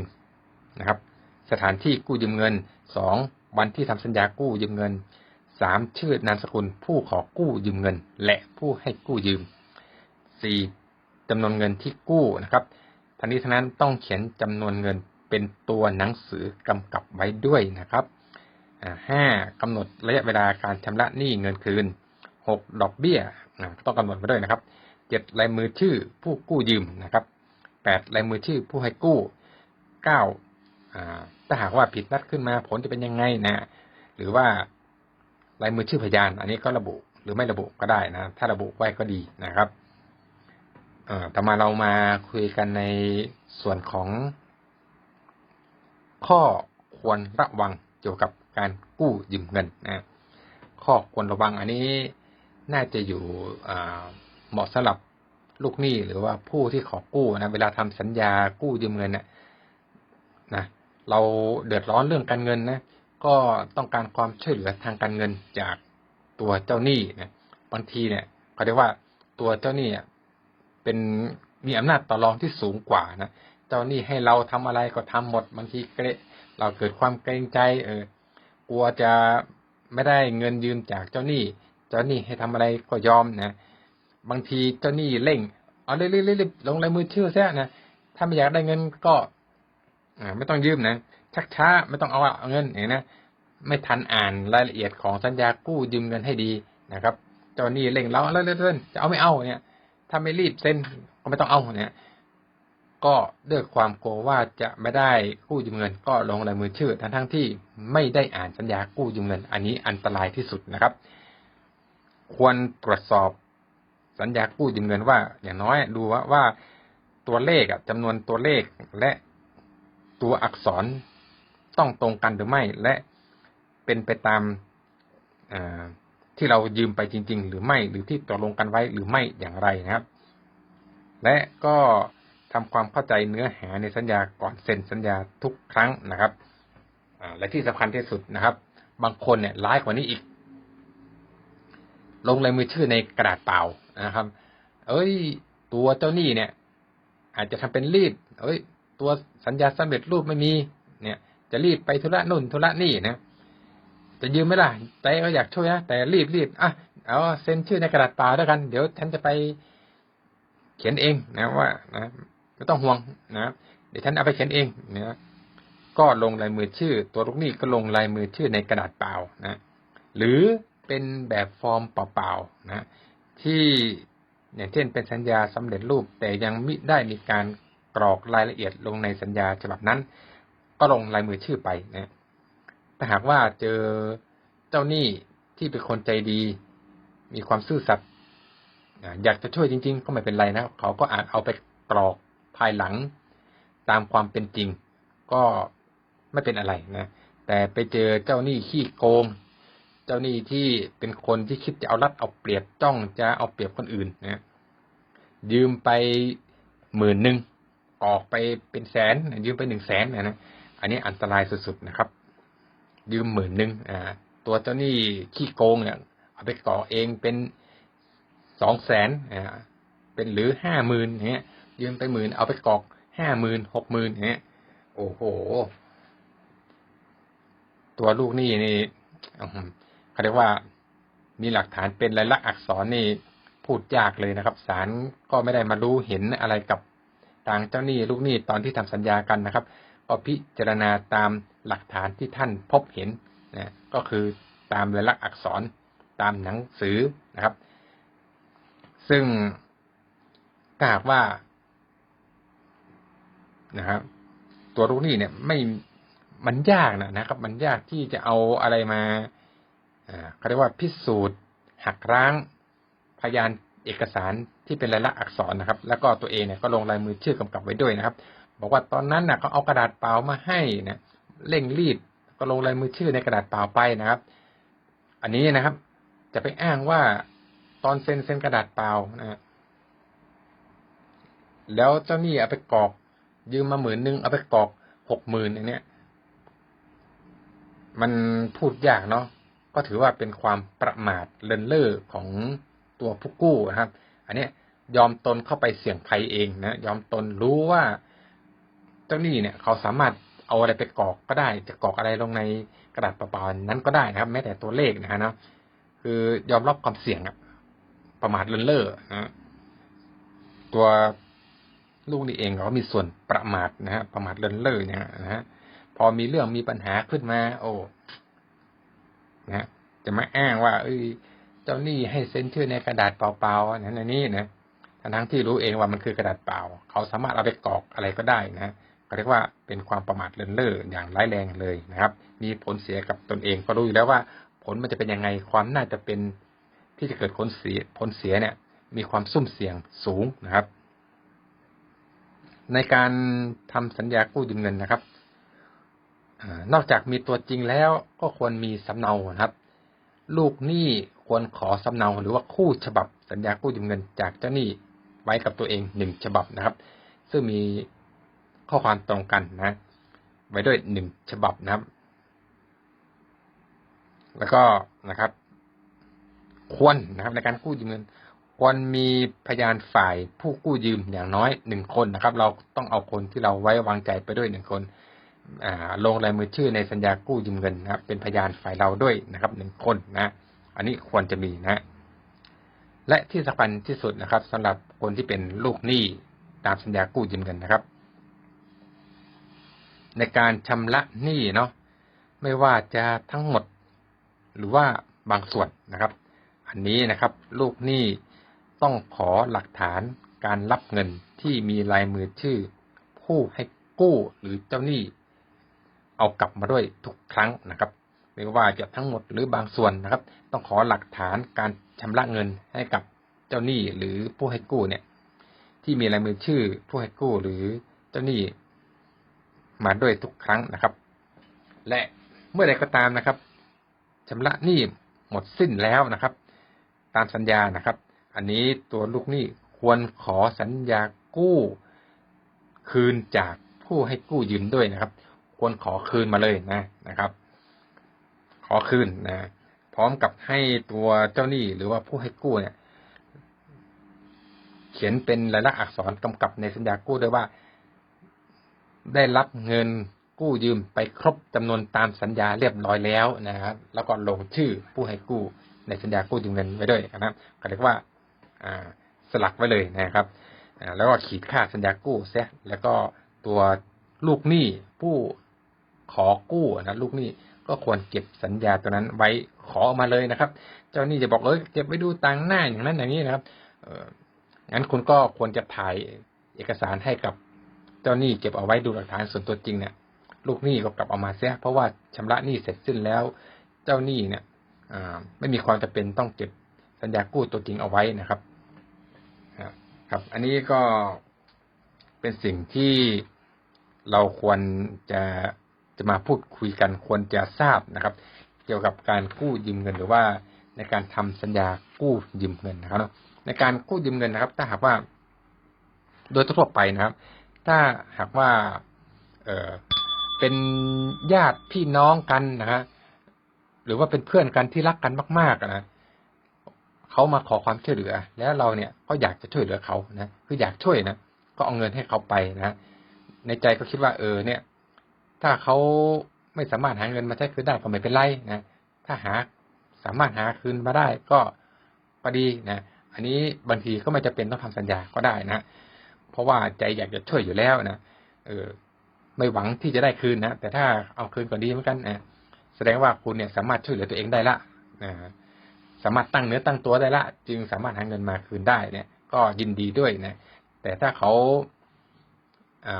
[SPEAKER 1] 1นะครับสถานที่กู้ยืมเงิน2วันที่ทำสัญญากู้ยืมเงิน3ชื่อนามสกุลผู้ขอกู้ยืมเงินและผู้ให้กู้ยืม4จำนวนเงินที่กู้นะครับทั้งนี้ทั้งนั้นต้องเขียนจำนวนเงินเป็นตัวหนังสือกำกับไว้ด้วยนะครับ5กำหนดระยะเวลาการชำระหนี้เงินคืน6ดอกเบี้ยต้องกำหนดไว้ด้วยนะครับ7ลายมือชื่อผู้กู้ยืมนะครับ8ลายมือชื่อผู้ให้กู้9ถ้าหากว่าผิดนัดขึ้นมาผลจะเป็นยังไงนะหรือว่าลายมือชื่อพยานอันนี้ก็ระบุหรือไม่ระบุก็ได้นะถ้าระบุไว้ก็ดีนะครับต่อมาเรามาคุยกันในส่วนของข้อควรระวังเกี่ยวกับการกู้ยืมเงินนะข้อควรระวังอันนี้น่าจะอยู่เหมาะสำหรับลูกหนี้หรือว่าผู้ที่ขอกู้นะเวลาทำสัญญากู้ยืมเงินนะเราเดือดร้อนเรื่องการเงินนะก็ต้องการความช่วยเหลือทางการเงินจากตัวเจ้าหนี้นะบางทีเนี่ยเขาเรียกว่าตัวเจ้าหนี้ เป็นมีอำนาจต่อรองที่สูงกว่านะเจ้าหนี้ให้เราทำอะไรก็ทำหมดบางทีเราเกิดความเกรงใจกลัวจะไม่ได้เงินยืมจากเจ้าหนี้ให้ทำอะไรก็ยอมนะบางทีเจ้าหนี้เร่งเอารีบลงลายมือชื่อซะนะถ้าไม่อยากได้เงินก็ไม่ต้องยืมนะชักช้าไม่ต้องเอาเงินอย่างนะไม่ทันอ่านรายละเอียดของสัญญากู้ยืมเงินให้ดีนะครับเจ้าหนี้เร่งเราเรื่อยๆจะเอาไม่เอาเนี่ยถ้าไม่รีบเซ็นก็ไม่ต้องเอาเนี่ยก็ด้วยความกลัวว่าจะไม่ได้กู้ยืมเงินก็ลงลายมือชื่อทั้งที่ไม่ได้อ่านสัญญากู้ยืมเงินอันนี้อันตรายที่สุดนะครับควรตรวจสอบสัญญากู้ยืมเงินว่าอย่างน้อยดูว่าตัวเลขจำนวนตัวเลขและตัวอักษรต้องตรงกันหรือไม่และเป็นไปตามที่เรายืมไปจริงๆหรือไม่หรือที่ตกลงกันไว้หรือไม่อย่างไรนะครับและก็ทำความเข้าใจเนื้อหาในสัญญาก่อนเซ็นสัญญาทุกครั้งนะครับและที่สำคัญที่สุดนะครับบางคนเนี่ยร้ายกว่านี้อีกลงลายมือชื่อในกระดาษเปล่านะครับตัวเจ้าหนี้เนี่ยอาจจะทำเป็นรีบตัวสัญญาสำเร็จรูปไม่มีเนี่ยจะรีบไปธุระนู่นธุระนี่นะจะยืมไหมล่ะแต่ก็อยากช่วยนะแต่รีบเอาเซ็นชื่อในกระดาษเปล่าแล้วกันเดี๋ยวฉันจะไปเขียนเองนะว่านะไม่ต้องห่วงนะเดี๋ยวฉันเอาไปเขียนเองนะก็ลงลายมือชื่อตัวลูกหนี้ก็ลงลายมือชื่อในกระดาษเปล่านะหรือเป็นแบบฟอร์มเปล่าๆนะที่อย่างเช่นเป็นสัญญาสำเร็จรูปแต่ยังไม่ได้มีการกรอกรายละเอียดลงในสัญญาฉบับนั้นก็ลงลายมือชื่อไปนะถ้าหากว่าเจอเจ้าหนี้ที่เป็นคนใจดีมีความซื่อสัตย์อยากจะช่วยจริงๆก็ไม่เป็นไรนะเขาก็อาจเอาไปกรอกภายหลังตามความเป็นจริงก็ไม่เป็นอะไรนะแต่ไปเจอเจ้าหนี้ขี้โกงเจ้าหนี้ที่เป็นคนที่คิดจะเอารัดเอาเปรียบจ้องจะเอาเปรียบคนอื่นนะยืมไป10,000ออกไปเป็นแสนยืมไป100,000นะอันนี้อันตรายสุดๆนะครับยืม10,000ตัวเจ้าหนี้ขี้โกงเนี่ยเอาไปก่อเองเป็น200,000เป็นหรือ50,000เนี่ยยืมไป10,000เอาไปกอก50,000 60,000เนี่ยโอ้โหตัวลูกหนี้นี่เขาเรียกว่ามีหลักฐานเป็นลายลักษณ์อักษรนี่พูดยากเลยนะครับศาลก็ไม่ได้มารู้เห็นอะไรกับทางเจ้าหนี้ลูกหนี้ตอนที่ทำสัญญากันนะครับก็พิจารณาตามหลักฐานที่ท่านพบเห็นนะก็คือตามลายลักษณ์อักษรตามหนังสือนะครับซึ่งถ้าหากว่านะครับตัวลูกหนี้เนี่ยมันยากนะครับมันยากที่จะเอาอะไรมาเขาเรียกว่าพิสูจน์หักล้างพยานเอกสารที่เป็นลายลักษณ์อักษรนะครับแล้วก็ตัวเองเนี่ยก็ลงลายมือชื่อกำกับไว้ด้วยนะครับบอกว่าตอนนั้นเขาเอากระดาษเปล่ามาให้นะเร่งรีบก็ลงลายมือชื่อในกระดาษเปล่าไปนะครับอันนี้นะครับจะไปอ้างว่าตอนเซ็นกระดาษเปล่านะแล้วเจ้าหนี้เอาไปกรอกยืมมา10,000เอาไปกรอก60,000อันเนี้ยมันพูดยากเนาะก็ถือว่าเป็นความประมาทเลินเล่อของตัวผู้กู้นะครับอันนี้ยอมตนเข้าไปเสี่ยงภัยเองนะยอมตนรู้ว่าเจ้าหนี้เนี่ยเขาสามารถเอาอะไรไปกรอกก็ได้จะกรอกอะไรลงในกระดาษเปล่าๆนั้นก็ได้นะครับแม้แต่ตัวเลขนะเนาะคือยอมรับความเสี่ยงประมาทเลินเล่อนะตัวลูกนี่เองเขามีส่วนประมาทนะฮะประมาทเลินเล่อเนี่ยนะฮะพอมีเรื่องมีปัญหาขึ้นมานะจะมาอ้างว่าเจ้าหนี้ให้เซ็นชื่อในกระดาษเปล่าๆนั้นอันนี้นะทั้งที่รู้เองว่ามันคือกระดาษเปล่าเขาสามารถเอาไปกรอกอะไรก็ได้นะก็เรียกว่าเป็นความประมาทเลินเล่ออย่างร้ายแรงเลยนะครับมีผลเสียกับตนเองก็รู้อยู่แล้วว่าผลมันจะเป็นยังไงความน่าจะเป็นที่จะเกิดผลเสียเนี่ยมีความสุ่มเสี่ยงสูงนะครับในการทำสัญญากู้ยืมเงินนะครับนอกจากมีตัวจริงแล้วก็ควรมีสำเนาครับลูกหนี้ควรขอสำเนาหรือว่าคู่ฉบับสัญญากู้ยืมเงินจากเจ้าหนี้ไว้กับตัวเอง1ฉบับนะครับซึ่งมีข้อความตรงกันนะไว้ด้วย1ฉบับนะครับแล้วก็นะครับควรนะครับในการกู้ยืมเงิน ควรมีพยานฝ่ายผู้กู้ยืมอย่างน้อย1 คนนะครับเราต้องเอาคนที่เราไว้วางใจไปด้วย1 คนลงลายมือชื่อในสัญญากู้ยืมเงินนะครับเป็นพยานฝ่ายเราด้วยนะครับ1 คนนะอันนี้ควรจะมีนะและที่สำคัญที่สุดนะครับสำหรับคนที่เป็นลูกหนี้ตามสัญญากู้ยืมเงินนะครับในการชำระหนี้เนาะไม่ว่าจะทั้งหมดหรือว่าบางส่วนนะครับอันนี้นะครับลูกหนี้ต้องขอหลักฐานการรับเงินที่มีลายมือชื่อผู้ให้กู้หรือเจ้าหนี้เอากลับมาด้วยทุกครั้งนะครับไม่ว่าจะทั้งหมดหรือบางส่วนนะครับต้องขอหลักฐานการชำระเงินให้กับเจ้าหนี้หรือผู้ให้กู้เนี่ยที่มีลายมือชื่อผู้ให้กู้หรือเจ้าหนี้มาด้วยทุกครั้งนะครับและเมื่อใดก็ตามนะครับชำระหนี้หมดสิ้นแล้วนะครับตามสัญญานะครับอันนี้ตัวลูกหนี้ควรขอสัญญากู้คืนจากผู้ให้กู้ยืมด้วยนะครับควรขอคืนมาเลยนะครับขอคืนนะพร้อมกับให้ตัวเจ้าหนี้หรือว่าผู้ให้กู้เนี่ยเขียนเป็นลายลักษณ์อักษรกำกับในสัญญากู้ด้วยว่าได้รับเงินกู้ยืมไปครบจำนวนตามสัญญาเรียบร้อยแล้วนะครับแล้วก็ลงชื่อผู้ให้กู้ในสัญญากู้ยืมเงินไว้ด้วยนะครับก็เรียกว่าสลักไว้เลยนะครับแล้วก็ขีดค่าสัญญากู้เสียแล้วก็ตัวลูกหนี้ผู้ขอกู้นะลูกหนี้ก็ควรเก็บสัญญาตัวนั้นไว้ขอออกมาเลยนะครับเจ้าหนี้จะบอกเก็บไว้ดูต่างหน้าอย่างนั้นอย่างนี้นะครับงั้นคุณก็ควรจะถ่ายเอกสารให้กับเจ้าหนี้เก็บเอาไว้ดูหลักฐานส่วนตัวจริงเนี่ยลูกหนี้ก็กลับเอามาเสียเพราะว่าชำระหนี้เสร็จสิ้นแล้วเจ้าหนี้เนี่ยไม่มีความจำเป็นต้องเก็บสัญญากู้ตัวจริงเอาไว้นะครับครับอันนี้ก็เป็นสิ่งที่เราควรจะมาพูดคุยกันควรจะทราบนะครับเกี่ยวกับการกู้ยืมเงินหรือว่าในการทำสัญญากู้ยืมเงินนะครับในการกู้ยืมเงินนะครับถ้าหากว่าโดยทั่วไปนะครับถ้าหากว่าเป็นญาติพี่น้องกันนะครับหรือว่าเป็นเพื่อนกันที่รักกันมากๆนะเขามาขอความช่วยเหลือแล้วเราเนี่ยก็อยากจะช่วยเหลือเขานะคืออยากช่วยนะก็เอาเงินให้เขาไปนะในใจก็คิดว่าเนี่ยถ้าเขาไม่สามารถหาเงินมาใช้คืนได้ก็ไม่เป็นไรนะถ้าสามารถหาคืนมาได้ก็ดีนะอันนี้บางทีก็ไม่จำเป็นต้องทำสัญญาก็ได้นะเพราะว่าใจอยากจะช่วยอยู่แล้วนะไม่หวังที่จะได้คืนนะแต่ถ้าเอาคืนก็ดีเหมือนกันนะแสดงว่าคุณเนี่ยสามารถช่วยเหลือตัวเองได้ละสามารถตั้งเนื้อตั้งตัวได้ละจึงสามารถหาเงินมาคืนได้เนี่ยก็ยินดีด้วยนะแต่ถ้าเขา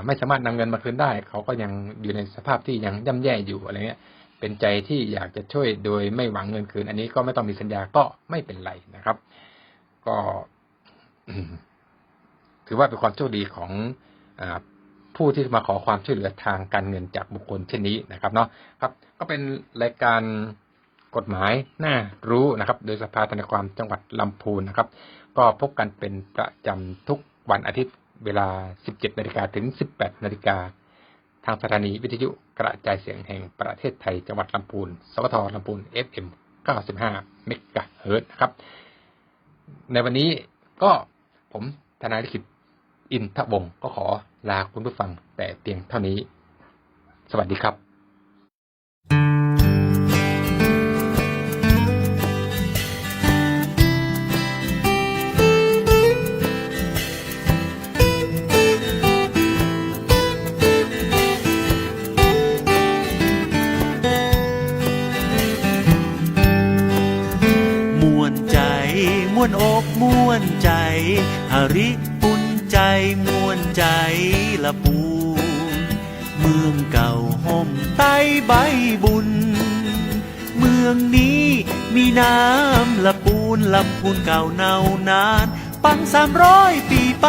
[SPEAKER 1] ไม่สามารถนำเงินมาคืนได้เขาก็ยังอยู่ในสภาพที่ยังย่ำแย่อยู่อะไรเงี้ยเป็นใจที่อยากจะช่วยโดยไม่หวังเงินคืนอันนี้ก็ไม่ต้องมีสัญญาก็ไม่เป็นไรนะครับก็ถือว่าเป็นความโชคดีของผู้ที่มาขอความช่วยเหลือทางการเงินจากบุคคลเช่นนี้นะครับเนาะครับก็เป็นรายการกฎหมายน่ารู้นะครับโดยสภาทนายความจังหวัดลำพูนนะครับก็พบกันเป็นประจำทุกวันอาทิตย์เวลา 17 นาฬิกาถึง 18 นาฬิกาทางสถานีวิทยุกระจายเสียงแห่งประเทศไทยจังหวัดลำพูนสวทลำพูน FM 95 เมกะเฮิรตซ์นะครับในวันนี้ก็ผมทนายลิขิตอินทวงศ์ก็ขอลาคุณผู้ฟังแต่เพียงเท่านี้สวัสดีครับ
[SPEAKER 2] ม่วนอกม่วนใจหาริปุ่นใจม่วนใจละปูเมืองเก่าห่มใต้ใบบุญเมืองนี้มีน้ำละปูนลำพูนเก่าเนานานปัง300 ปีไป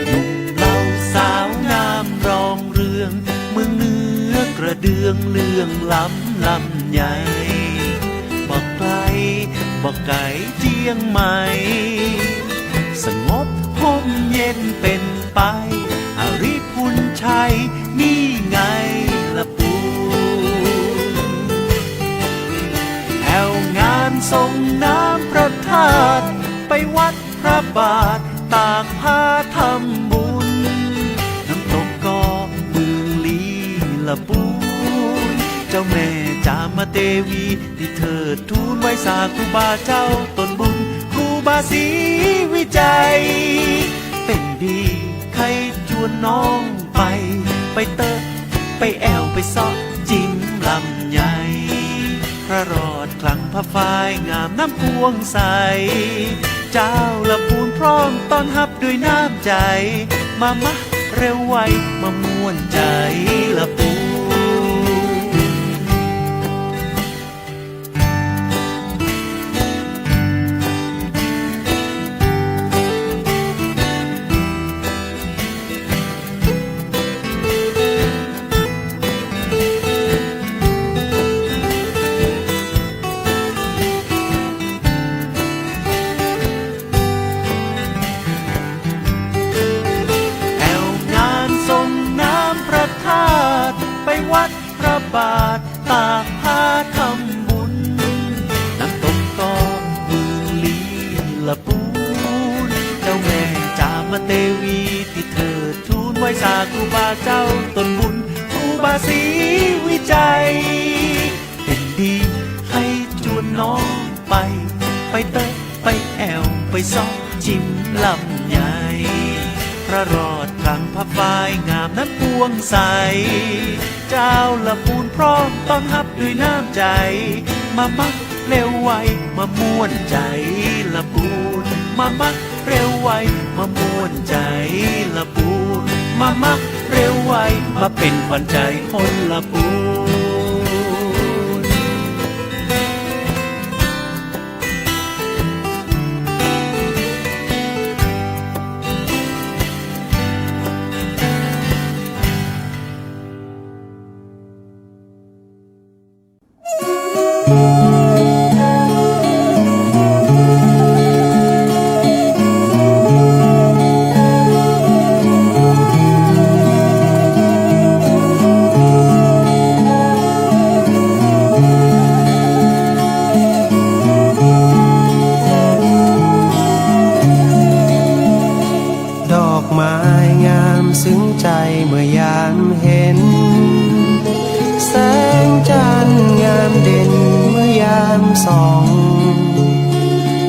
[SPEAKER 2] หนุ่มเหล่าสาวงามรองเรืองเมืองเนื้อกระเดืองเลื่องลำใหญ่บอกไกลบอกไก่เจียงใหม่สงบห่มเย็นเป็นไปหาริพุนชัยนี่ไงละปูแถวงานส่งน้ำพระธาตุ บาทตากผ้าทำบุญน้ำตกก็เมืองลีละปูนเจ้าแม่จามเทวีที่เธอทูลไว้สาครูบาเจ้าตนบุญครูบาศรีวิจัยเป็นดีใครชวนน้องไปเตอะไปแอวไปซอกจิ้มลำใหญ่พระรอดคลังพระฝ้ายงามน้ำพวงใสเจ้าละปูนพร้อมต้อนรับด้วยน้ำใจมาเร็วไวมาม่วนใจละปูวัดพระบาทตากผ้าทำบุญน้ำตกก็เมืองลีละปูนเจ้าแม่จามเทวีที่เธอทูลไว้สาครูบาเจ้าตนบุญครูบาศรีวิจัยเป็นดีให้จวนน้องไปเตะไปแอวไปซอกจิ้มลำใหญ่พระรอดคลังพระฝ้ายงามนั้นพวงใสเจ้าละปูนพร้อมต้อนรับด้วยน้ำใจมักเร็วไวมาม่วนใจละปูนมักเร็วไวมาม่วนใจละปูนมักเร็วไวมาเป็นขวัญใจคนละปูน
[SPEAKER 3] ซึ้งใจเมื่อยามเห็นแสงจันทร์งามเด่นเมื่อยามส่อง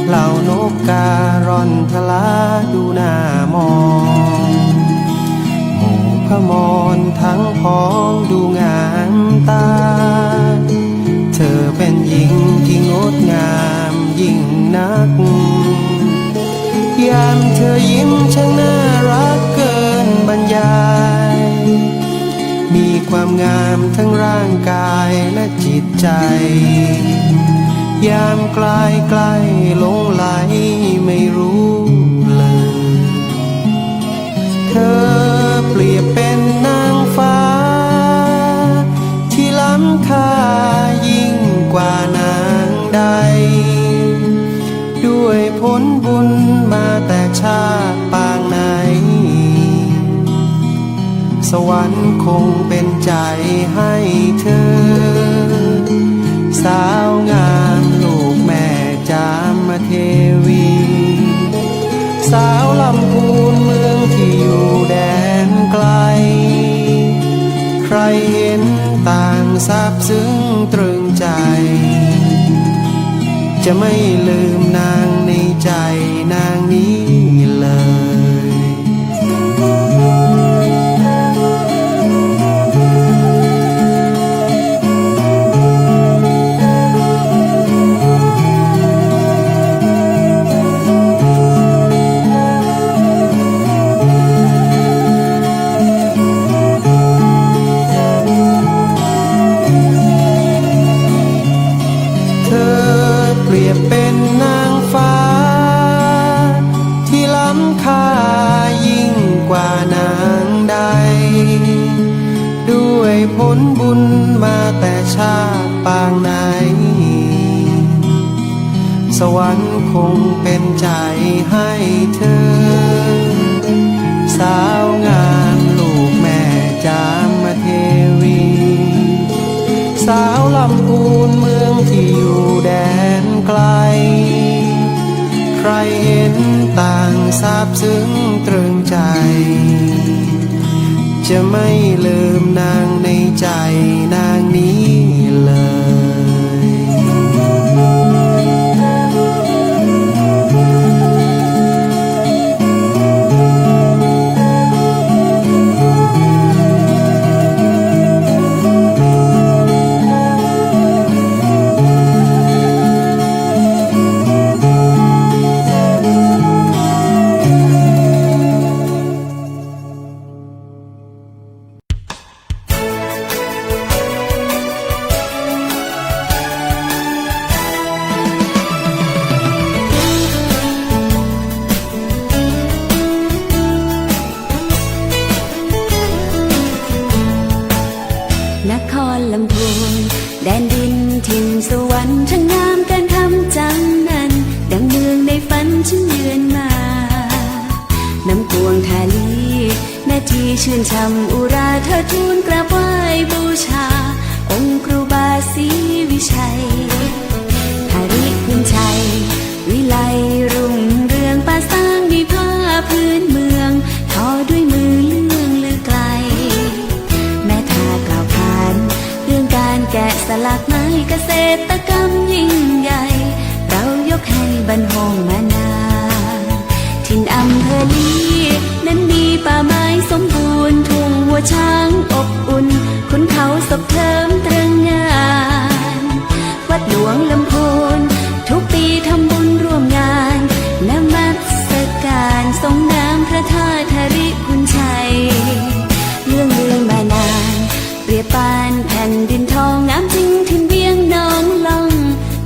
[SPEAKER 3] เหล่านกการ่อนทลาดูหน้ามองหมู่พมรทั้งพ้องดูงามตาเธอเป็นหญิงที่งดงามยิ่งนักยามเธอยิ้มช่างน่ารักเกินบรรยายมีความงามทั้งร่างกายและจิตใจยามใกล้ใกล้หลงไหลไม่รู้เลยเธอเปรียบเป็นนางฟ้าที่ล้ำค่ายิ่งกว่านางใดด้วยผลบุญมาแต่ชาติปางไหนสวรรค์คงเป็นใจให้เธอสาวงามลูกแม่จามเทวีสาวลำพูนเมืองที่อยู่แดนไกลใครเห็นต่างซาบซึ้งตรึงใจจะไม่ลืมนางในใจนางนี้เลยผลบุญมาแต่ชาติปางไหนสวรรค์คงเป็นใจให้เธอสาวงามลูกแม่จามเทวีสาวลำพูนเมืองที่อยู่แดนไกลใครเห็นต่าง ซาบซึ้งตรึงใจจะไม่ลืมนางในใจนางนี้เลย
[SPEAKER 4] นครลำพูนแดนดินถิ่นสวรรค์ช่างงามการทำจังนั้นดังเมืองในฝันฉันเยือนมาน้ำกวงทาลีแม่ที่ชื่นช่ำอุราเธอทูลกราบไหว้บูชาองค์ครูบาศรีวิชัยทาริพุนชัยวิไลรุ่งเรืองป่าสร้างดีผ้าพื้นเมืองทอด้วยมือเลื่องลือไกลแม่ทากล่าวขานเรื่องการแกะสลักไม้เกษตรกรรมยิ่งใหญ่เรายกให้บรรหงมานานถิ่นอำเภอลีนั้นมีป่าไม้สมบูรณ์ทุ่งวัวช้างอบอุ่นขุนเขาศพเทิมตรึงงานวัดหลวงลำพูนทุกปีทำบุญร่วมงานนมัสการทรงน้ำพระธาตุธาริพุนชัยเรื่องลือมานานเปรียบปานแผ่นดินทองงามจริงถิ่นเวียงน้องล่อง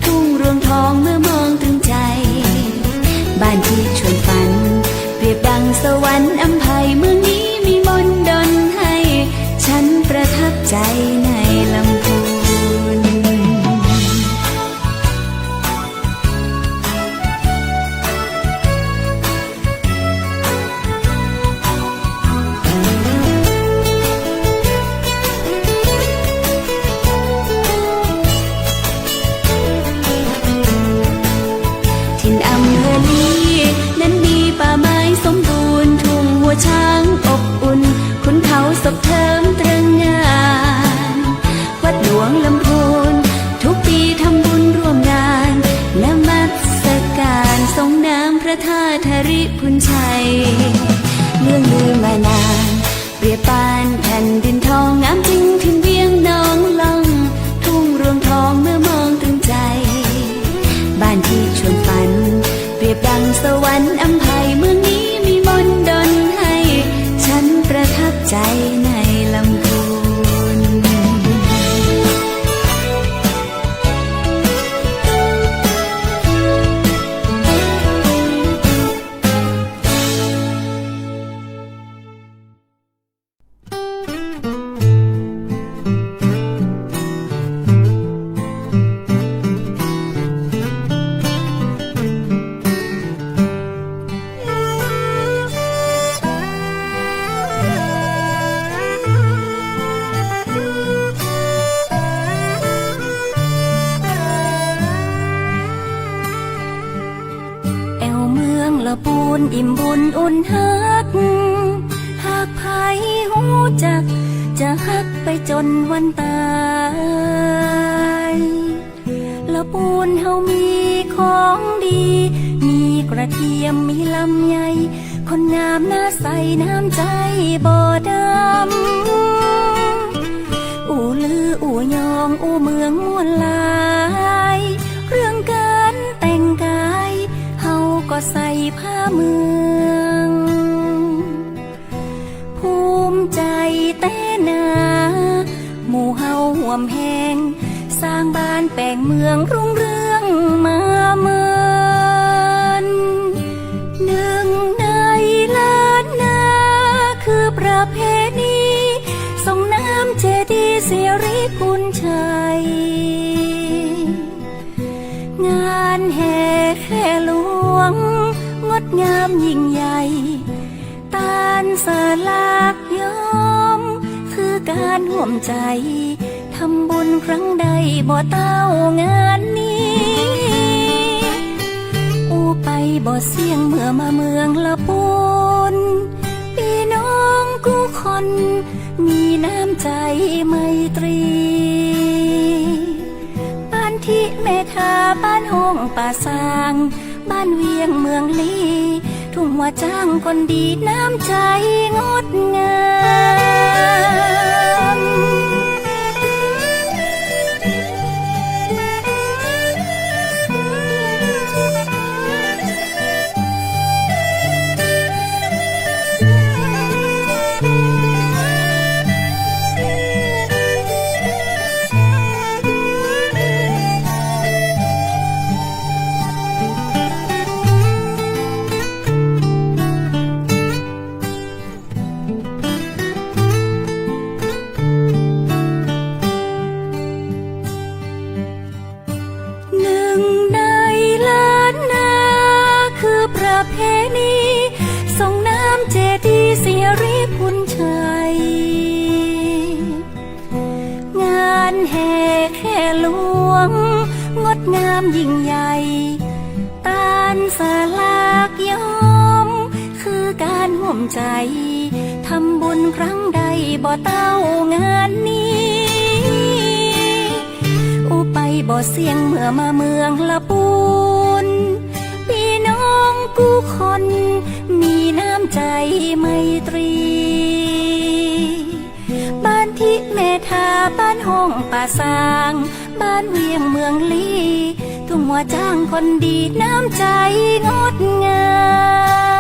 [SPEAKER 4] ทุ่งรวงทองเมื่อมองถึงใจบ้านที่ชวนฝันเปรียบดังสวรรค์อำไพเมืองนี้มีมนต์ดลให้ฉันประทับใจในลำพูนถิ่นอำเภอลีนั้นมีป่าไม้สมบูรณ์ทุ่งวัวช้างอบอุ่นขุนเขาศพเทิมตรึงงานวัดหลวงลำพูนทุกปีทำบุญร่วมงานนมัสการทรงน้ำพระธาตุธาริพุนชัยเรื่องลือมานานเปรียบปานแผ่นดินทองงามจริงถิ่นเวียงน้องล่องทุ่งรวงทองเมื่อมองถึงใจบ้านที่ชวนฝันเปรียบดังสวรรค์อำไพเมืองนี้มีมนต์ดลให้ฉันประทับใจในลำพูนปูนอิ่มบุญอุ่นฮักหากไผหูจักจะฮักไปจนวันตายละปูนเฮามีของดีมีกระเทียมมีลำไยคนงามหน้าใสน้ำใจบ่ดำอู่ลืออู่ยองอู่เมืองม่วนหลายเรื่องการแต่งกายเฮาก็ใส่ผ้าเมืองภูมิใจแต่นาหมู่เฮาห่วมแหงสร้างบ้านแปลงเมืองรุ่งเรืองมาเมินหนึ่งในล้านนาคือประเพณีส่งน้ำเจดีย์สิริพุนชัยงานแห่แห่หลวงงดงามยิ่งใหญ่ตานสลากย้อมคือการห่วมใจทำบุญครั้งใดบ่เต้างานนี้อูไป บ่เสี่ยงเมื่อมาเมืองละปูนพี่น้องกู้คนมีน้ำใจไมตรีบ้านที่เมทาบ้านห้องป่าซางบ้านเวียงเมืองลีทุ่งว่าจ้างคนดีน้ำใจงดงามเพณีส่งน้ำเจดีย์เสียริพุนชัยงานแห่แค่หลวงงดงามยิ่งใหญ่ตานสลากย้อมคือการห่วมใจทำบุญครั้งใดบ่เต้างานนี้อุไปบ่เสี่ยงเมื่อมาเมืองละปูนพี่น้องกู้คนมีน้ำใจไมตรีบ้านทิเมทาบ้านห้องป่าซางบ้านเวียงเมืองลีทุ่งว่าจ้างคนดีน้ำใจงดงาม